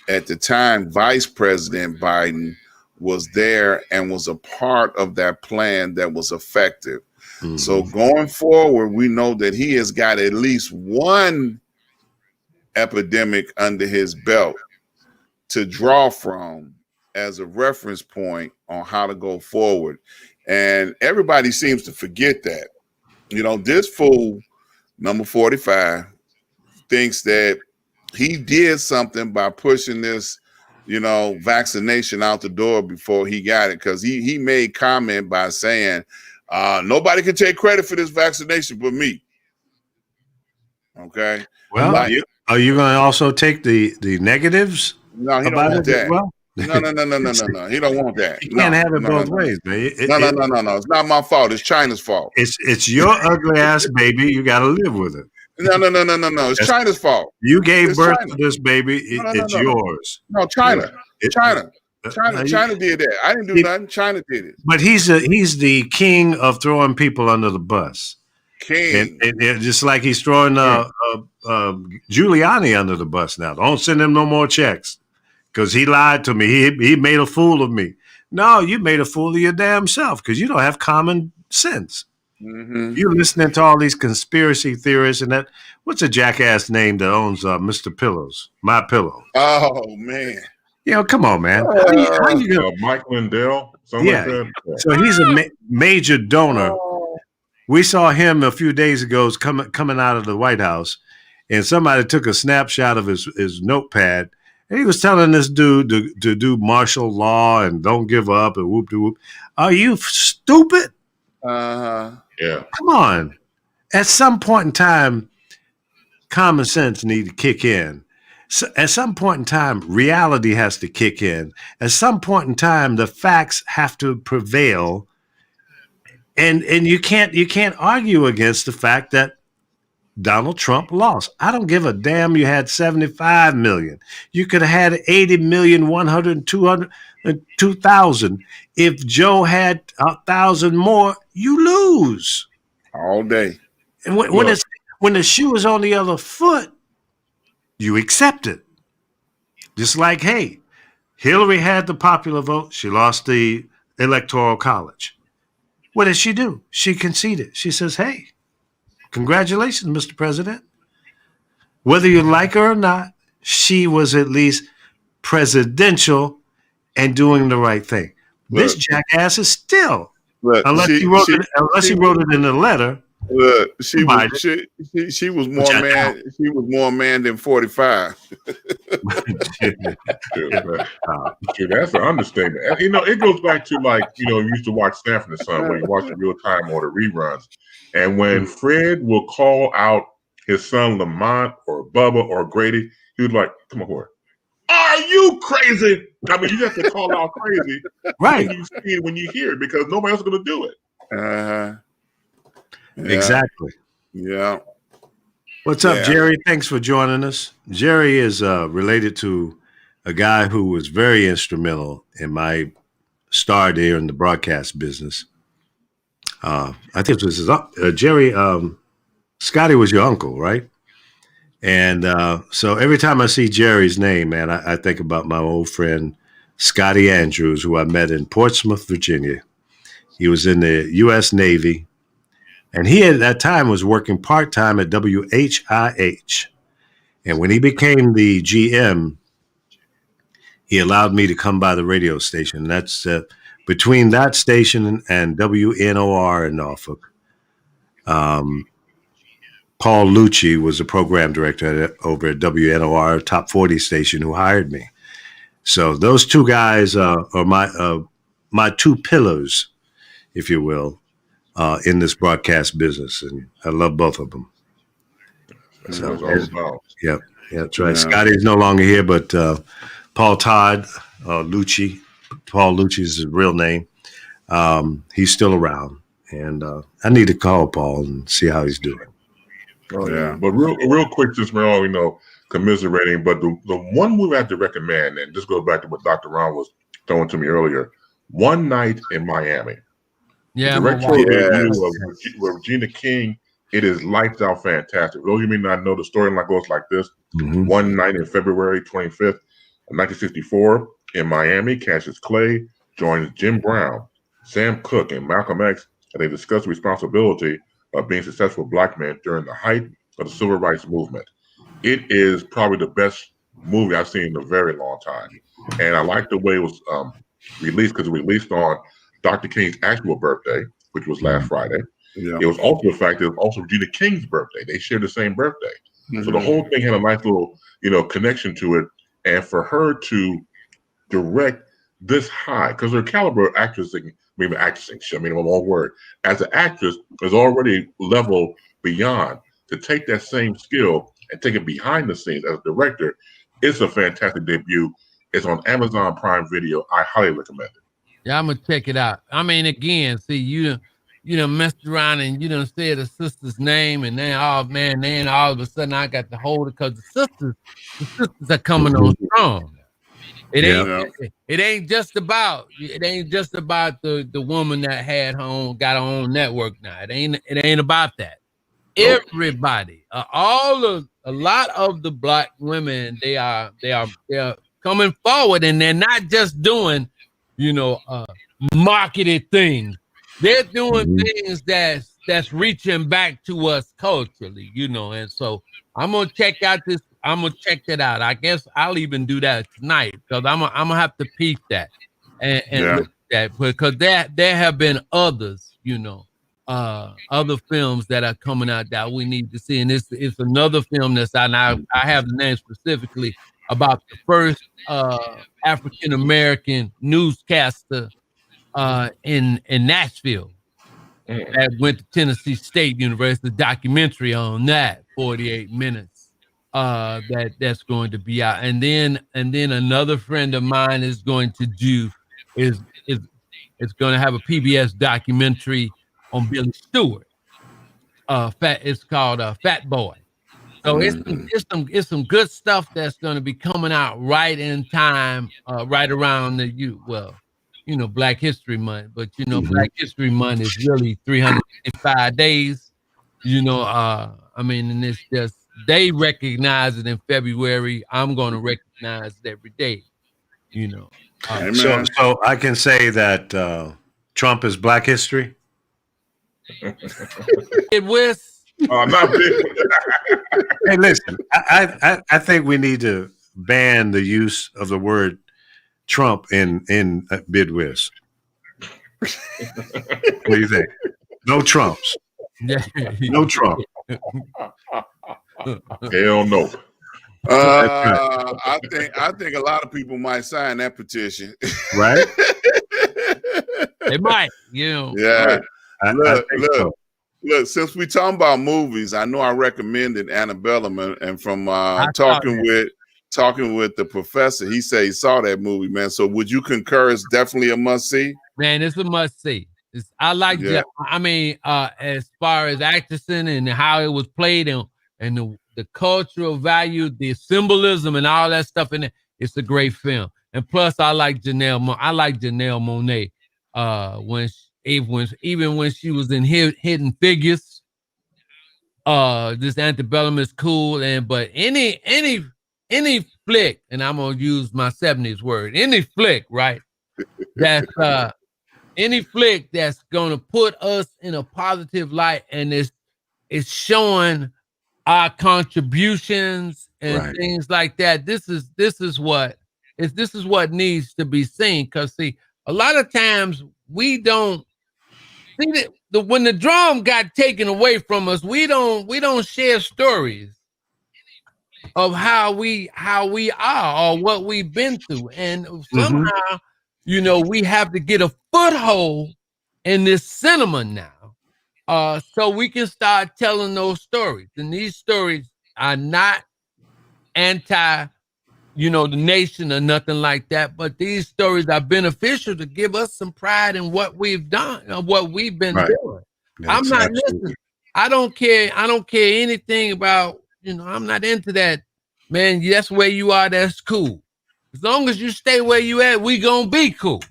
at the time Vice President Biden was there and was a part of that plan that was effective. Mm-hmm. So going forward, we know that he has got at least one epidemic under his belt to draw from as a reference point on how to go forward. And everybody seems to forget that. You know, this fool, number 45, thinks that he did something by pushing this, you know, vaccination out the door before he got it. Because he made comment by saying, nobody can take credit for this vaccination but me. Okay. Well, are you going to also take the negatives? No, he don't want that. Well? No. He don't want that. You can't have it both ways, man. No. It's not my fault. It's China's fault. It's your ugly ass baby. You got to live with it. No. It's China's fault. You gave birth to this baby. It's yours. No, China. China did that. I didn't do nothing. China did it. But he's the king of throwing people under the bus. King. And just like he's throwing Giuliani under the bus now. Don't send him no more checks because he lied to me. He made a fool of me. No, you made a fool of your damn self because you don't have common sense. Mm-hmm. You're listening to all these conspiracy theorists and that. What's a jackass name that owns Mr. Pillows? My Pillow. Oh, man. You know, come on, man. How you gonna... Mike Lindell. Yeah. So he's a major donor. We saw him a few days ago coming out of the White House, and somebody took a snapshot of his notepad, and he was telling this dude to do martial law and don't give up and whoop de whoop. Are you stupid? Yeah. Come on. At some point in time, common sense needs to kick in. So at some point in time, reality has to kick in. At some point in time, the facts have to prevail. And you can't argue against the fact that Donald Trump lost. I don't give a damn. You had 75 million. You could have had 80 million, 100, 200, 2,000. If Joe had 1,000 more, you lose all day. And when the shoe is on the other foot, you accept it. Just like, hey, Hillary had the popular vote. She lost the Electoral College. What did she do? She conceded. She says, hey, congratulations, Mr. President. Whether you like her or not, she was at least presidential and doing the right thing. Look, this jackass is still, unless he wrote it in a letter. Look, she was more man. She was more man than 45. That's an understatement. You know, it goes back to you used to watch Sanford and Son when you watch the real time or the reruns, and when Fred will call out his son Lamont or Bubba or Grady, he was like, "Come on, boy, are you crazy?" I mean, you have to call out crazy, right? When you hear it, because nobody else is going to do it. Yeah. Exactly. Yeah. What's up, Jerry? Thanks for joining us. Jerry is related to a guy who was very instrumental in my start there in the broadcast business. I think this is Jerry. Scotty was your uncle, right? And so every time I see Jerry's name, man, I think about my old friend Scotty Andrews, who I met in Portsmouth, Virginia. He was in the U.S. Navy. And he at that time was working part-time at WHIH. And when he became the GM, he allowed me to come by the radio station. That's between that station and WNOR in Norfolk. Paul Lucci was the program director over at WNOR, top 40 station, who hired me. So those two guys are my two pillars, if you will. In this broadcast business, and I love both of them. So, yeah, that's right. Yeah. Scotty's no longer here, but Paul Todd Lucci, Paul Lucci is his real name. He's still around, and I need to call Paul and see how he's doing. Oh yeah, but real quick, just we're all commiserating. But the one movie I have to recommend, and this goes back to what Dr. Ron was throwing to me earlier, One Night in Miami. Yeah, review of Regina King. It is lights out fantastic. For those of you may not know, the storyline goes like this. Mm-hmm. One night in February 25th, 1964, in Miami, Cassius Clay joins Jim Brown, Sam Cooke, and Malcolm X as they discuss the responsibility of being successful black men during the height of the civil rights movement. It is probably the best movie I've seen in a very long time. And I like the way it was released, because it was released on Dr. King's actual birthday, which was last Friday. Yeah. It was also the fact that it was also Regina King's birthday. They shared the same birthday. So the whole thing had a nice little, connection to it. And for her to direct this high, because her caliber of actressing, one word, as an actress is already level beyond. To take that same skill and take it behind the scenes as a director, it's a fantastic debut. It's on Amazon Prime Video. I highly recommend it. Yeah, I'm gonna check it out. I mean, again, see, you done messed around and you done said a sister's name, and then then all of a sudden I got to hold it, because the sisters are coming on strong. It ain't just about the woman that got her own network now. It ain't about that. Everybody, a lot of the Black women, they are coming forward, and they're not just doing, marketed things. They're doing things that's reaching back to us culturally, and so I'm gonna check that out. I guess I'll even do that tonight, because I'm gonna have to peep that and look at that, because there have been others, other films that are coming out that we need to see, and it's another film that's out now. I have the name specifically about the first African American newscaster in Nashville that went to Tennessee State University. Documentary on that, 48 minutes. That's going to be out, and then another friend of mine is going to do is going to have a PBS documentary on Billy Stewart. It's called Fat Boy. So it's some good stuff that's going to be coming out right in time, right around Black History Month. But Black History Month is really 365 days. And it's just, they recognize it in February. I'm going to recognize it every day. So I can say that Trump is Black history. It was. Not big. Hey, listen, I think we need to ban the use of the word Trump in Bidwiz. What do you think? No Trumps. No Trump. Hell no. I think a lot of people might sign that petition. Right? They might, Yeah. Right. Look, since we talking about movies, I know I recommended Antebellum, and from talking with the professor, he said he saw that movie, man. So would you concur it's definitely a must see? Man, it's a must see. I like that. I mean, as far as acting and how it was played and the cultural value, the symbolism and all that stuff in it, it's a great film. And plus, I like Janelle Monáe even when she was in Hidden Figures. This Antebellum is cool, but any flick, and I'm gonna use my 70s word, any flick, right? That's any flick that's gonna put us in a positive light, and it's showing our contributions and things like that. This is what needs to be seen. Because see, a lot of times we don't see that when the drum got taken away from us, we don't share stories of how we are or what we've been through, and somehow we have to get a foothold in this cinema now, so we can start telling those stories. And these stories are not anti the nation or nothing like that, but these stories are beneficial to give us some pride in what we've done or what we've been doing. Yeah, I'm not listening. I don't care anything about, I'm not into that, man. That's where you are. That's cool. As long as you stay where you at, we gonna be cool.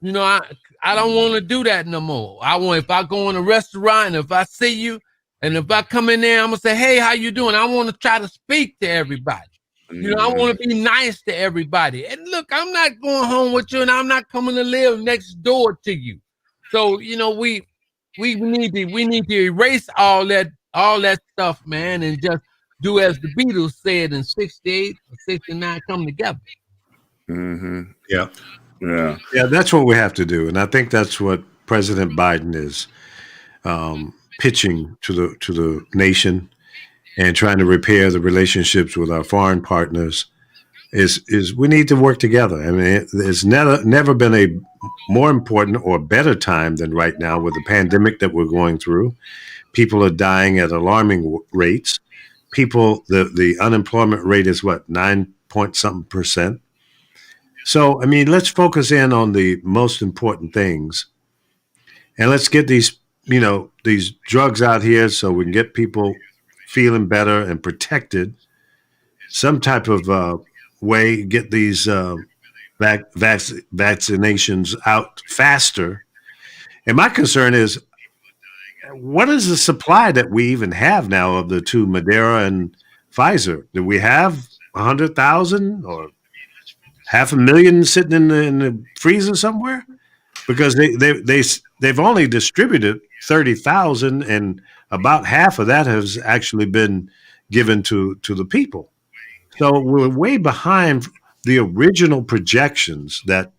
I don't want to do that no more. If I go in a restaurant and if I see you and if I come in there, I'm gonna say, hey, how you doing? I want to try to speak to everybody. I want to be nice to everybody. And look, I'm not going home with you, and I'm not coming to live next door to you. So, we need to erase all that stuff, man, and just do as the Beatles said in 68 or 69, come together. Yeah. Yeah. Yeah, that's what we have to do. And I think that's what President Biden is pitching to the nation and trying to repair the relationships with our foreign partners is we need to work together. I mean, there's never been a more important or better time than right now with the pandemic that we're going through. People are dying at alarming rates. The unemployment rate is what, 9-point-something%. So, I mean, let's focus in on the most important things and let's get these drugs out here so we can get people feeling better and protected. Some type of way, get these vaccinations out faster. And my concern is, what is the supply that we even have now of the two, Moderna and Pfizer? Do we have 100,000 or 500,000 sitting in the freezer somewhere? Because they've only distributed 30,000, and about half of that has actually been given to the people. So we're way behind the original projections that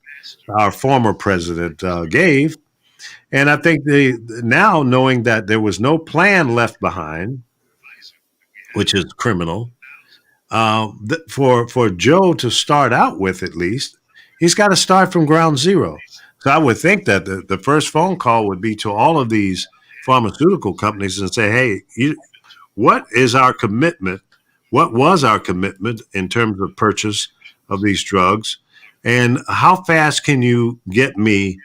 our former president gave. And I think now knowing that there was no plan left behind, which is criminal, for Joe to start out with, at least, he's got to start from ground zero. So I would think that the first phone call would be to all of these pharmaceutical companies and say, hey, what is our commitment? What was our commitment in terms of purchase of these drugs? And how fast can you get me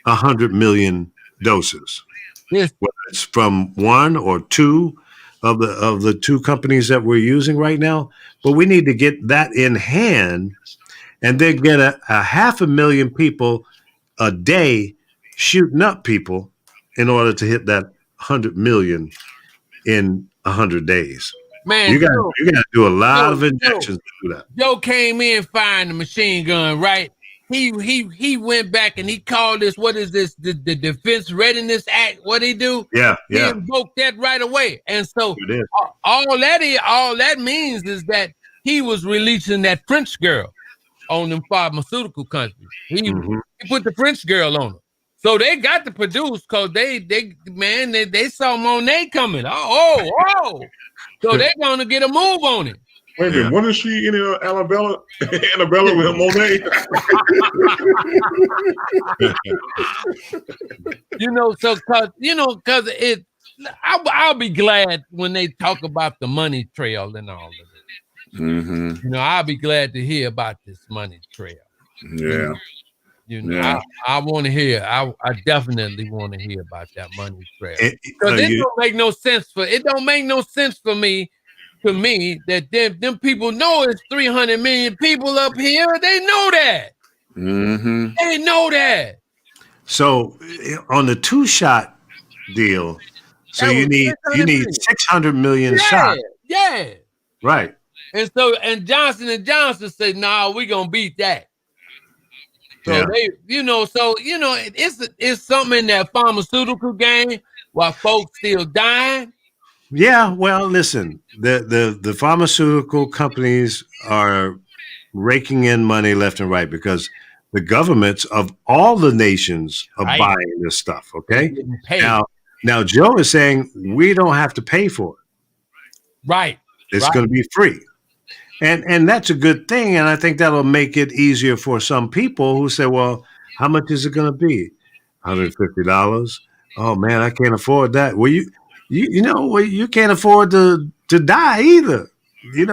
100 million doses? Yes. Whether it's from one or two of the two companies that we're using right now, but we need to get that in hand and then get a 500,000 people a day shooting up people in order to hit that 100 million in 100 days. Man, you got to do a lot of injections to do that. Joe came in firing the machine gun, right? He went back and he called this, what is this, the Defense Readiness Act? What he do? Yeah. He invoked that right away. And so all that means is that he was releasing that French girl on them pharmaceutical countries. He put the French girl on them. So they got to produce because they saw Monet coming. Oh. So they're gonna get a move on it. Wait a minute, when is she in Annabella? Annabella with Monet? Cause I'll be glad when they talk about the money trail and all of it. Mm-hmm. I'll be glad to hear about this money trail. Yeah. I want to hear. I definitely want to hear about that money trail because it don't make no sense for me. To me, that them people know it's 300 million people up here. They know that. Mm-hmm. They know that. So on the 2-shot deal, so you need 600 million shots. Yeah. Right. And Johnson & Johnson said, "Nah, we're gonna beat that." So it's something in that pharmaceutical game while folks still dying. Yeah, well, listen, the pharmaceutical companies are raking in money left and right because the governments of all the nations are buying this stuff. Okay, now Joe is saying we don't have to pay for it. Right, it's going to be free. And that's a good thing, and I think that'll make it easier for some people who say, well, how much is it going to be? $150? Oh, man, I can't afford that. Well, you can't afford to die either. You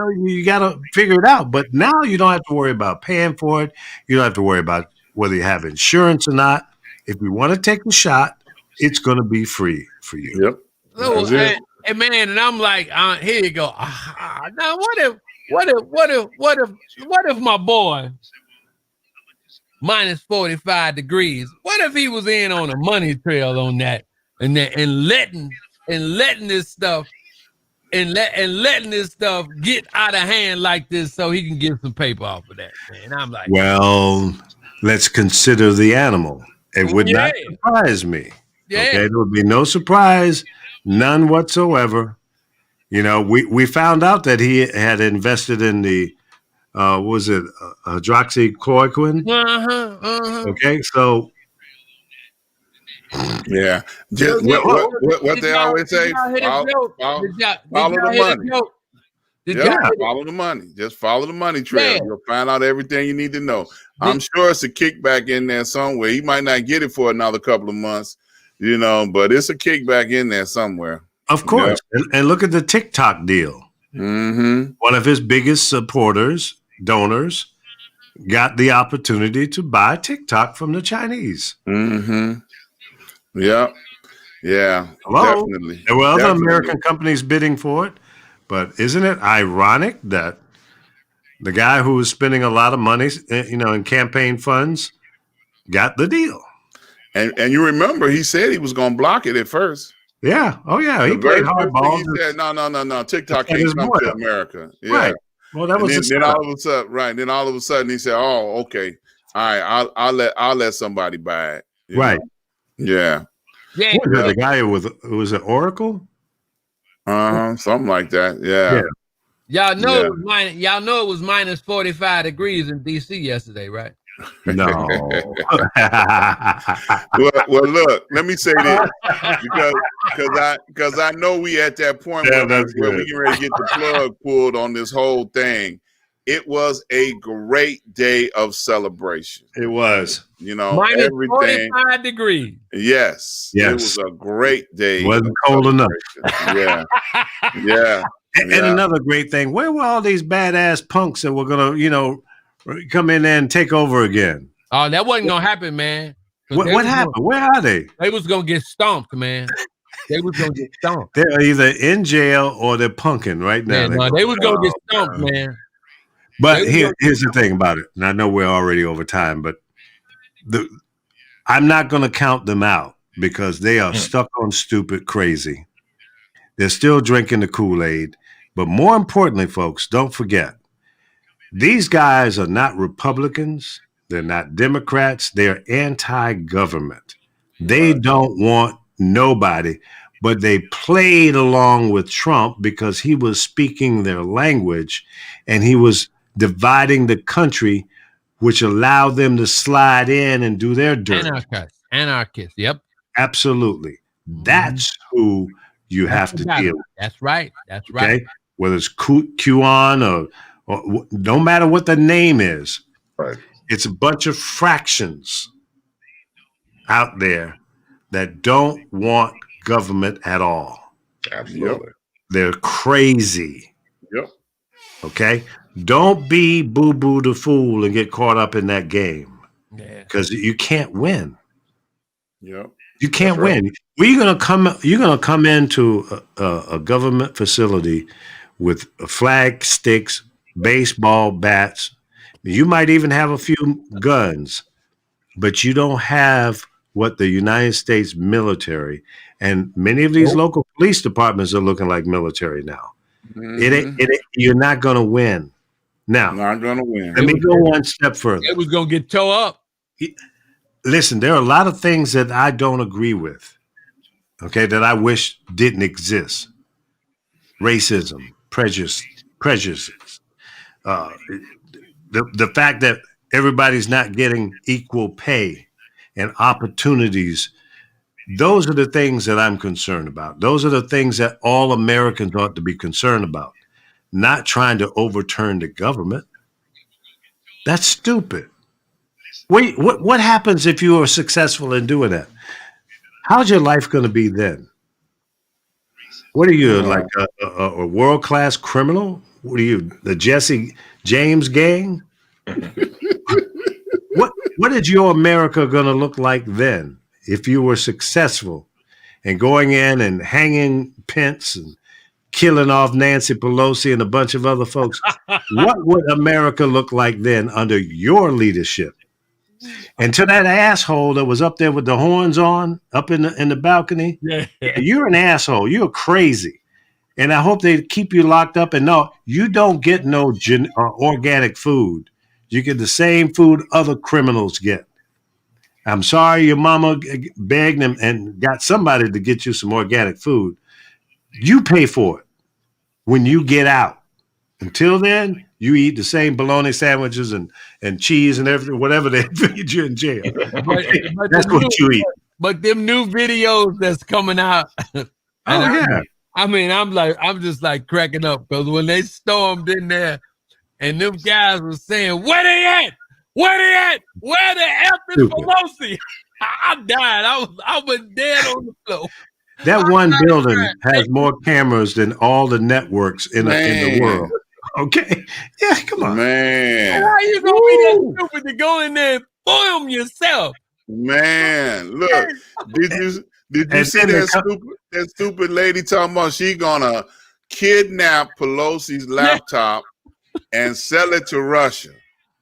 got to figure it out. But now you don't have to worry about paying for it. You don't have to worry about whether you have insurance or not. If you want to take the shot, it's going to be free for you. Yep. And I'm like, here you go. Now, what if my boy minus 45 degrees? What if he was in on a money trail on that and letting this stuff letting this stuff get out of hand like this so he can get some paper off of that, man? I'm like, well, let's consider the animal. It would not surprise me. Yeah. Okay, there would be no surprise, none whatsoever, You know, we found out that he had invested in the was it hydroxychloroquine? Okay, so yeah, just what they always say: follow the money. Follow the money. Just follow the money trail. You'll find out everything you need to know. I'm sure it's a kickback in there somewhere. He might not get it for another couple of months, you know, but it's a kickback in there somewhere. Of course. And look at the TikTok deal. Mm-hmm. One of his biggest supporters, donors, got the opportunity to buy TikTok from the Chinese. Mm-hmm. Yeah. Hello? Definitely. There were other American companies bidding for it, but isn't it ironic that the guy who was spending a lot of money, you know, in campaign funds got the deal? And you remember he said he was going to block it at first. Yeah. Oh, yeah. He played hardball. He said, no. TikTok can't come to America. Yeah. Right. Well, that was then all of a sudden, right? Then all of a sudden, he said, "Oh, okay, all right, I'll let somebody buy it." Right. Know? Yeah. The guy was it Oracle? Something like that. Yeah. Y'all know y'all know it was minus 45 degrees in DC yesterday, right? No. well, look, let me say this because I know we at that point where we get ready to get the plug pulled on this whole thing. It was a great day of celebration. It was, you know, minus everything 45 degrees. Yes, it was a great day. It wasn't cold enough. Yeah. And another great thing, where were all these badass punks that were gonna, you know, come in there and take over again? Oh, that wasn't gonna happen, man. What happened? Where are they? They was gonna get stomped, man. They was gonna get stomped. They're either in jail or they're punking right now. Yeah, they was gonna get stomped, man. But here's the thing about it, and I know we're already over time, but I'm not going to count them out because they are stuck on stupid crazy. They're still drinking the Kool-Aid. But more importantly, folks, don't forget, these guys are not Republicans. They're not Democrats. They're anti-government. They don't want nobody, but they played along with Trump because he was speaking their language and he was dividing the country, which allowed them to slide in and do their dirt. Anarchists. Yep. Absolutely. That's who you have to deal with. That's right. That's right. Okay? Whether it's QAnon or no matter what the name is, right? It's a bunch of fractions out there that don't want government at all. Absolutely. They're crazy. Yep. Okay? Don't be boo-boo the fool and get caught up in that game. Yeah. Because you can't win. Yep. You can't win. Well, you're gonna come into a government facility with flag sticks, baseball bats. You might even have a few guns, but you don't have what the United States military and many of these local police departments are looking like military now. Mm-hmm. You're not going to win. Now, not going to win. Let me go one step further. It was going to get tore up. Listen, there are a lot of things that I don't agree with, okay, that I wish didn't exist. Racism, prejudices, the fact that everybody's not getting equal pay and opportunities. Those are the things that I'm concerned about. Those are the things that all Americans ought to be concerned about, not trying to overturn the government. That's stupid. Wait, what happens if you are successful in doing that? How's your life going to be then? What are you, like a world-class criminal? What are you, the Jesse James gang? What is your America going to look like then if you were successful and going in and hanging Pence and killing off Nancy Pelosi and a bunch of other folks? What would America look like then under your leadership? And to that asshole that was up there with the horns on, up in the balcony, you're an asshole. You're crazy. And I hope they keep you locked up. And no, you don't get no organic food. You get the same food other criminals get. I'm sorry your mama begged and got somebody to get you some organic food. You pay for it. when you get out. Until then, you eat the same bologna sandwiches and cheese and everything, whatever they feed you in jail. Okay? That's what you eat. But them new videos that's coming out. I'm just like cracking up because when they stormed in there and them guys were saying, where they at? Where they at? Where the F is Pelosi? I died. I was dead on the floor. That one building has more cameras than all the networks in the world. Okay? Yeah, come on. Man. Why are you going to be that stupid to go in there and film yourself? Man, look, did you see that stupid lady talking about she gonna kidnap Pelosi's laptop and sell it to Russia?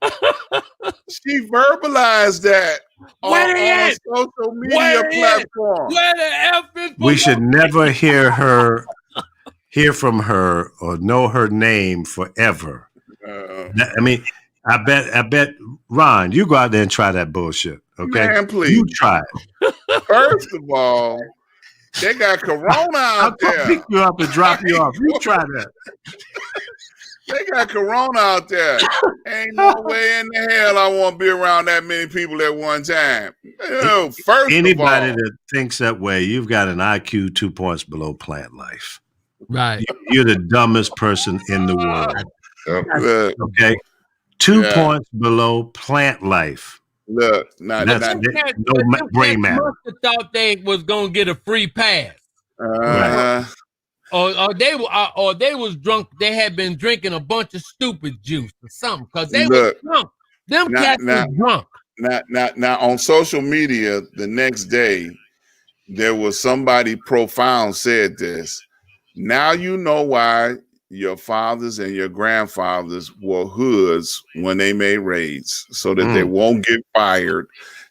She verbalized that on social media platform. Where the F is Pelosi? We should never hear from her or know her name forever. I bet, Ron, you go out there and try that bullshit. Okay, man, please. You try it. First of all, they got Corona out there. I'll pick you up and drop you off. You try that. They got Corona out there. Ain't no way in the hell I want to be around that many people at one time. Anybody that thinks that way, you've got an IQ 2 points below plant life. Right. You're the dumbest person in the world. Okay. 2 points below plant life. Look, no brain matter. Must have thought they was gonna get a free pass. Right. Or they was drunk. They had been drinking a bunch of stupid juice or something because they were drunk. Them cats were drunk. Now on social media, the next day, there was somebody profound said this. Now you know why your fathers and your grandfathers wore hoods when they made raids, so that they won't get fired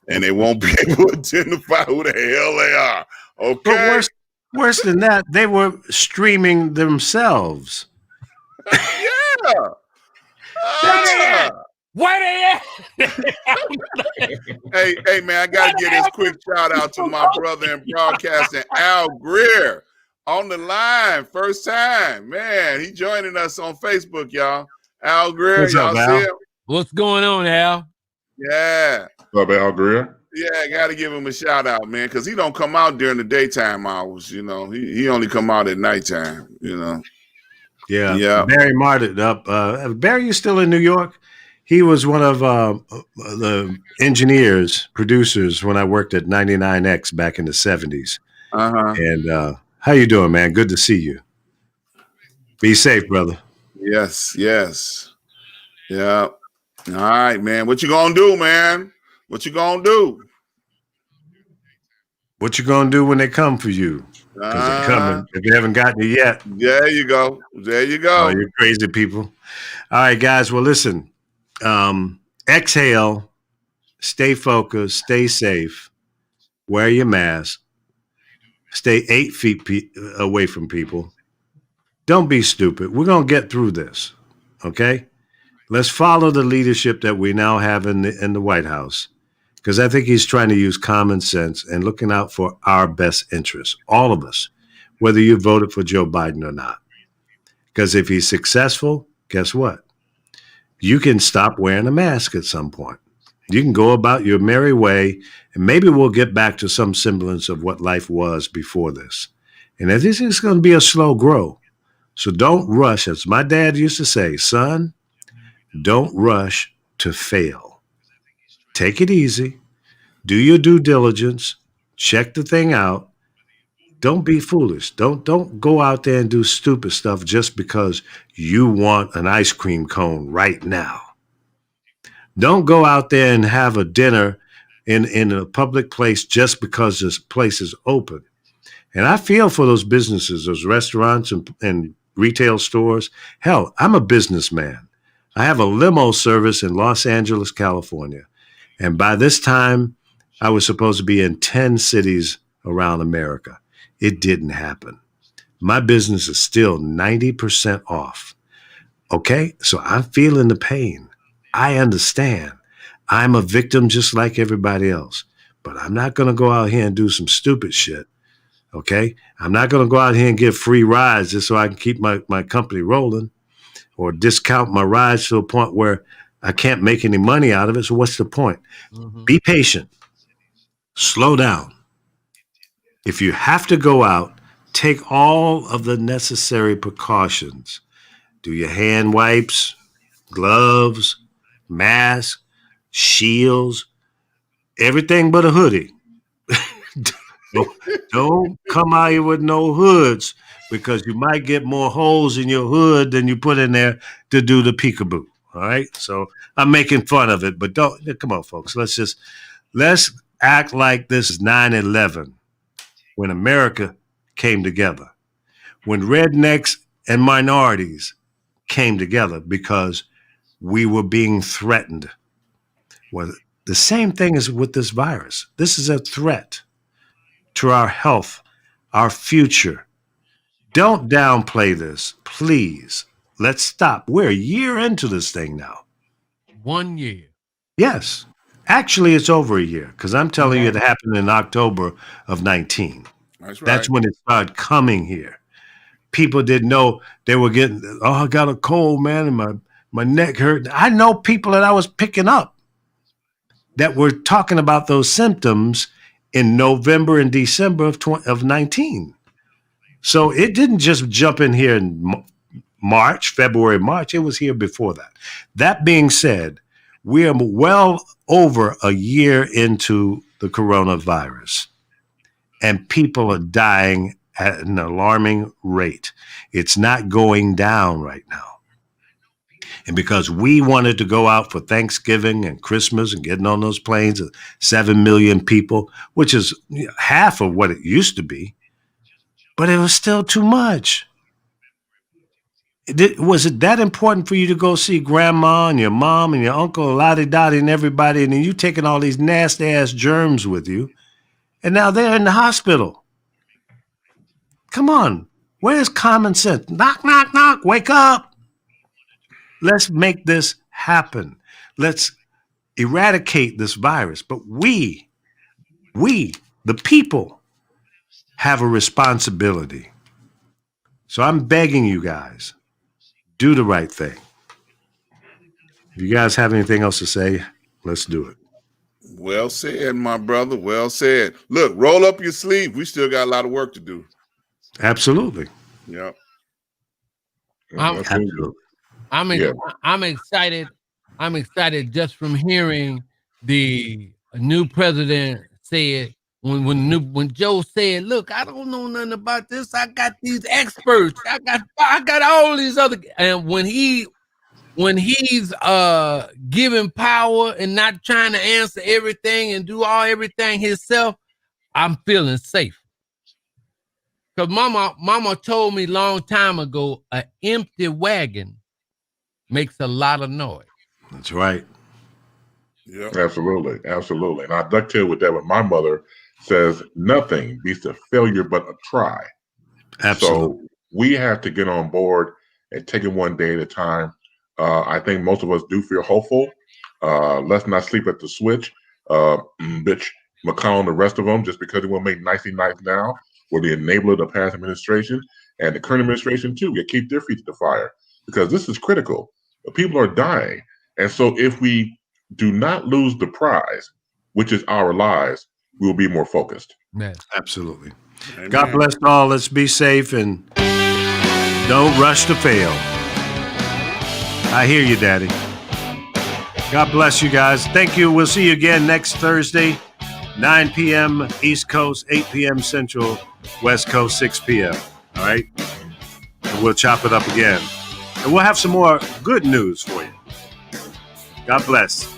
and they won't be able to identify who the hell they are. Okay. But worse than that, they were streaming themselves. Yeah. Where they at? Hey, man, I gotta give this quick shout out to my brother in broadcasting, Al Greer. On the line, first time, man. He joining us on Facebook, y'all. Al Greer, y'all see him? What's going on, Al? Yeah. What's up, Al Greer? Yeah, I gotta give him a shout out, man, because he don't come out during the daytime hours. You know, he only come out at nighttime. You know. Yeah. Barry Martin up. Barry, you still in New York? He was one of the engineers, producers when I worked at 99X back in the 70s. And how you doing, man? Good to see you. Be safe, brother. Yes. Yeah. All right, man. What you gonna do, man? What you gonna do? What you gonna do when they come for you? Because they're coming. If they haven't gotten you yet. There you go. Oh, you crazy people. All right, guys. Well, listen. Exhale. Stay focused. Stay safe. Wear your mask. Stay 8 feet away from people. Don't be stupid. We're going to get through this, okay? Let's follow the leadership that we now have in the White House, because I think he's trying to use common sense and looking out for our best interests, all of us, whether you voted for Joe Biden or not. Because if he's successful, guess what? You can stop wearing a mask at some point. You can go about your merry way, and maybe we'll get back to some semblance of what life was before this. And this is going to be a slow grow. So don't rush. As my dad used to say, son, don't rush to fail. Take it easy. Do your due diligence. Check the thing out. Don't be foolish. Don't go out there and do stupid stuff just because you want an ice cream cone right now. Don't go out there and have a dinner in a public place just because this place is open. And I feel for those businesses, those restaurants and retail stores. Hell, I'm a businessman. I have a limo service in Los Angeles, California. And by this time, I was supposed to be in 10 cities around America. It didn't happen. My business is still 90% off. Okay? So I'm feeling the pain. I understand. I'm a victim just like everybody else. But I'm not going to go out here and do some stupid shit. Okay, I'm not going to go out here and give free rides just so I can keep my company rolling, or discount my rides to a point where I can't make any money out of it. So what's the point? Mm-hmm. Be patient. Slow down. If you have to go out, take all of the necessary precautions. Do your hand wipes, gloves, mask, shields, everything but a hoodie. Don't come out here with no hoods, because you might get more holes in your hood than you put in there to do the peekaboo. All right. So I'm making fun of it, but come on, folks. Let's act like this is 9/11, when America came together, when rednecks and minorities came together because we were being threatened. Well, the same thing is with this virus. This is a threat to our health, our future. Don't downplay this, please. Let's stop. We're a year into this thing now. 1 year. Yes. Actually, it's over a year, because I'm telling you it happened in October of 19. That's right. That's when it started coming here. People didn't know they were getting, I got a cold, man, and my neck hurt. I know people that I was picking up that were talking about those symptoms in November and December of 19. So it didn't just jump in here in February, March. It was here before that. That being said, we are well over a year into the coronavirus, and people are dying at an alarming rate. It's not going down right now. And because we wanted to go out for Thanksgiving and Christmas and getting on those planes of 7 million people, which is half of what it used to be, but it was still too much. Was it that important for you to go see grandma and your mom and your uncle, lottie-dottie and everybody, and then you taking all these nasty-ass germs with you, and now they're in the hospital? Come on. Where's common sense? Knock, knock, knock. Wake up. Let's make this happen. Let's eradicate this virus. But we, the people, have a responsibility. So I'm begging you guys, do the right thing. If you guys have anything else to say, let's do it. Well said, my brother. Well said. Look, roll up your sleeve. We still got a lot of work to do. Absolutely. Yep. Absolutely. I'm excited. I'm excited just from hearing the new president say it. When Joe said, "Look, I don't know nothing about this. I got these experts. I got all these other." And when he's giving power and not trying to answer everything and do everything himself, I'm feeling safe. Because mama told me long time ago, an empty wagon makes a lot of noise. That's right. Yeah, absolutely. And I ducktail with that. With my mother says, nothing beats a failure but a try. Absolutely. So we have to get on board and take it one day at a time. I think most of us do feel hopeful. Let's not sleep at the switch. Bitch McConnell and the rest of them, just because they want to make nicey nice now, we're the enabler of the past administration and the current administration too. We keep their feet to the fire, because this is critical. People are dying. And so if we do not lose the prize, which is our lives, we will be more focused. Yes. Absolutely. Amen. God bless all. Let's be safe and don't rush to fail. I hear you, Daddy. God bless you guys. Thank you. We'll see you again next Thursday, 9 p.m. East Coast, 8 p.m. Central, West Coast, 6 p.m. All right? And we'll chop it up again. And we'll have some more good news for you. God bless.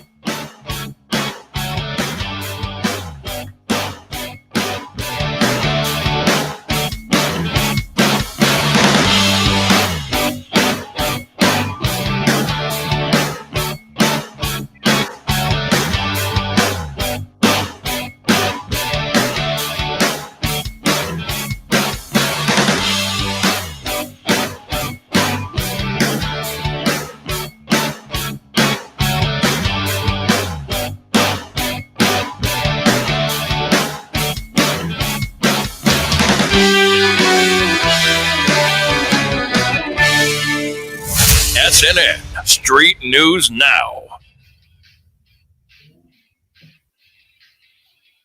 SNN Street News Now.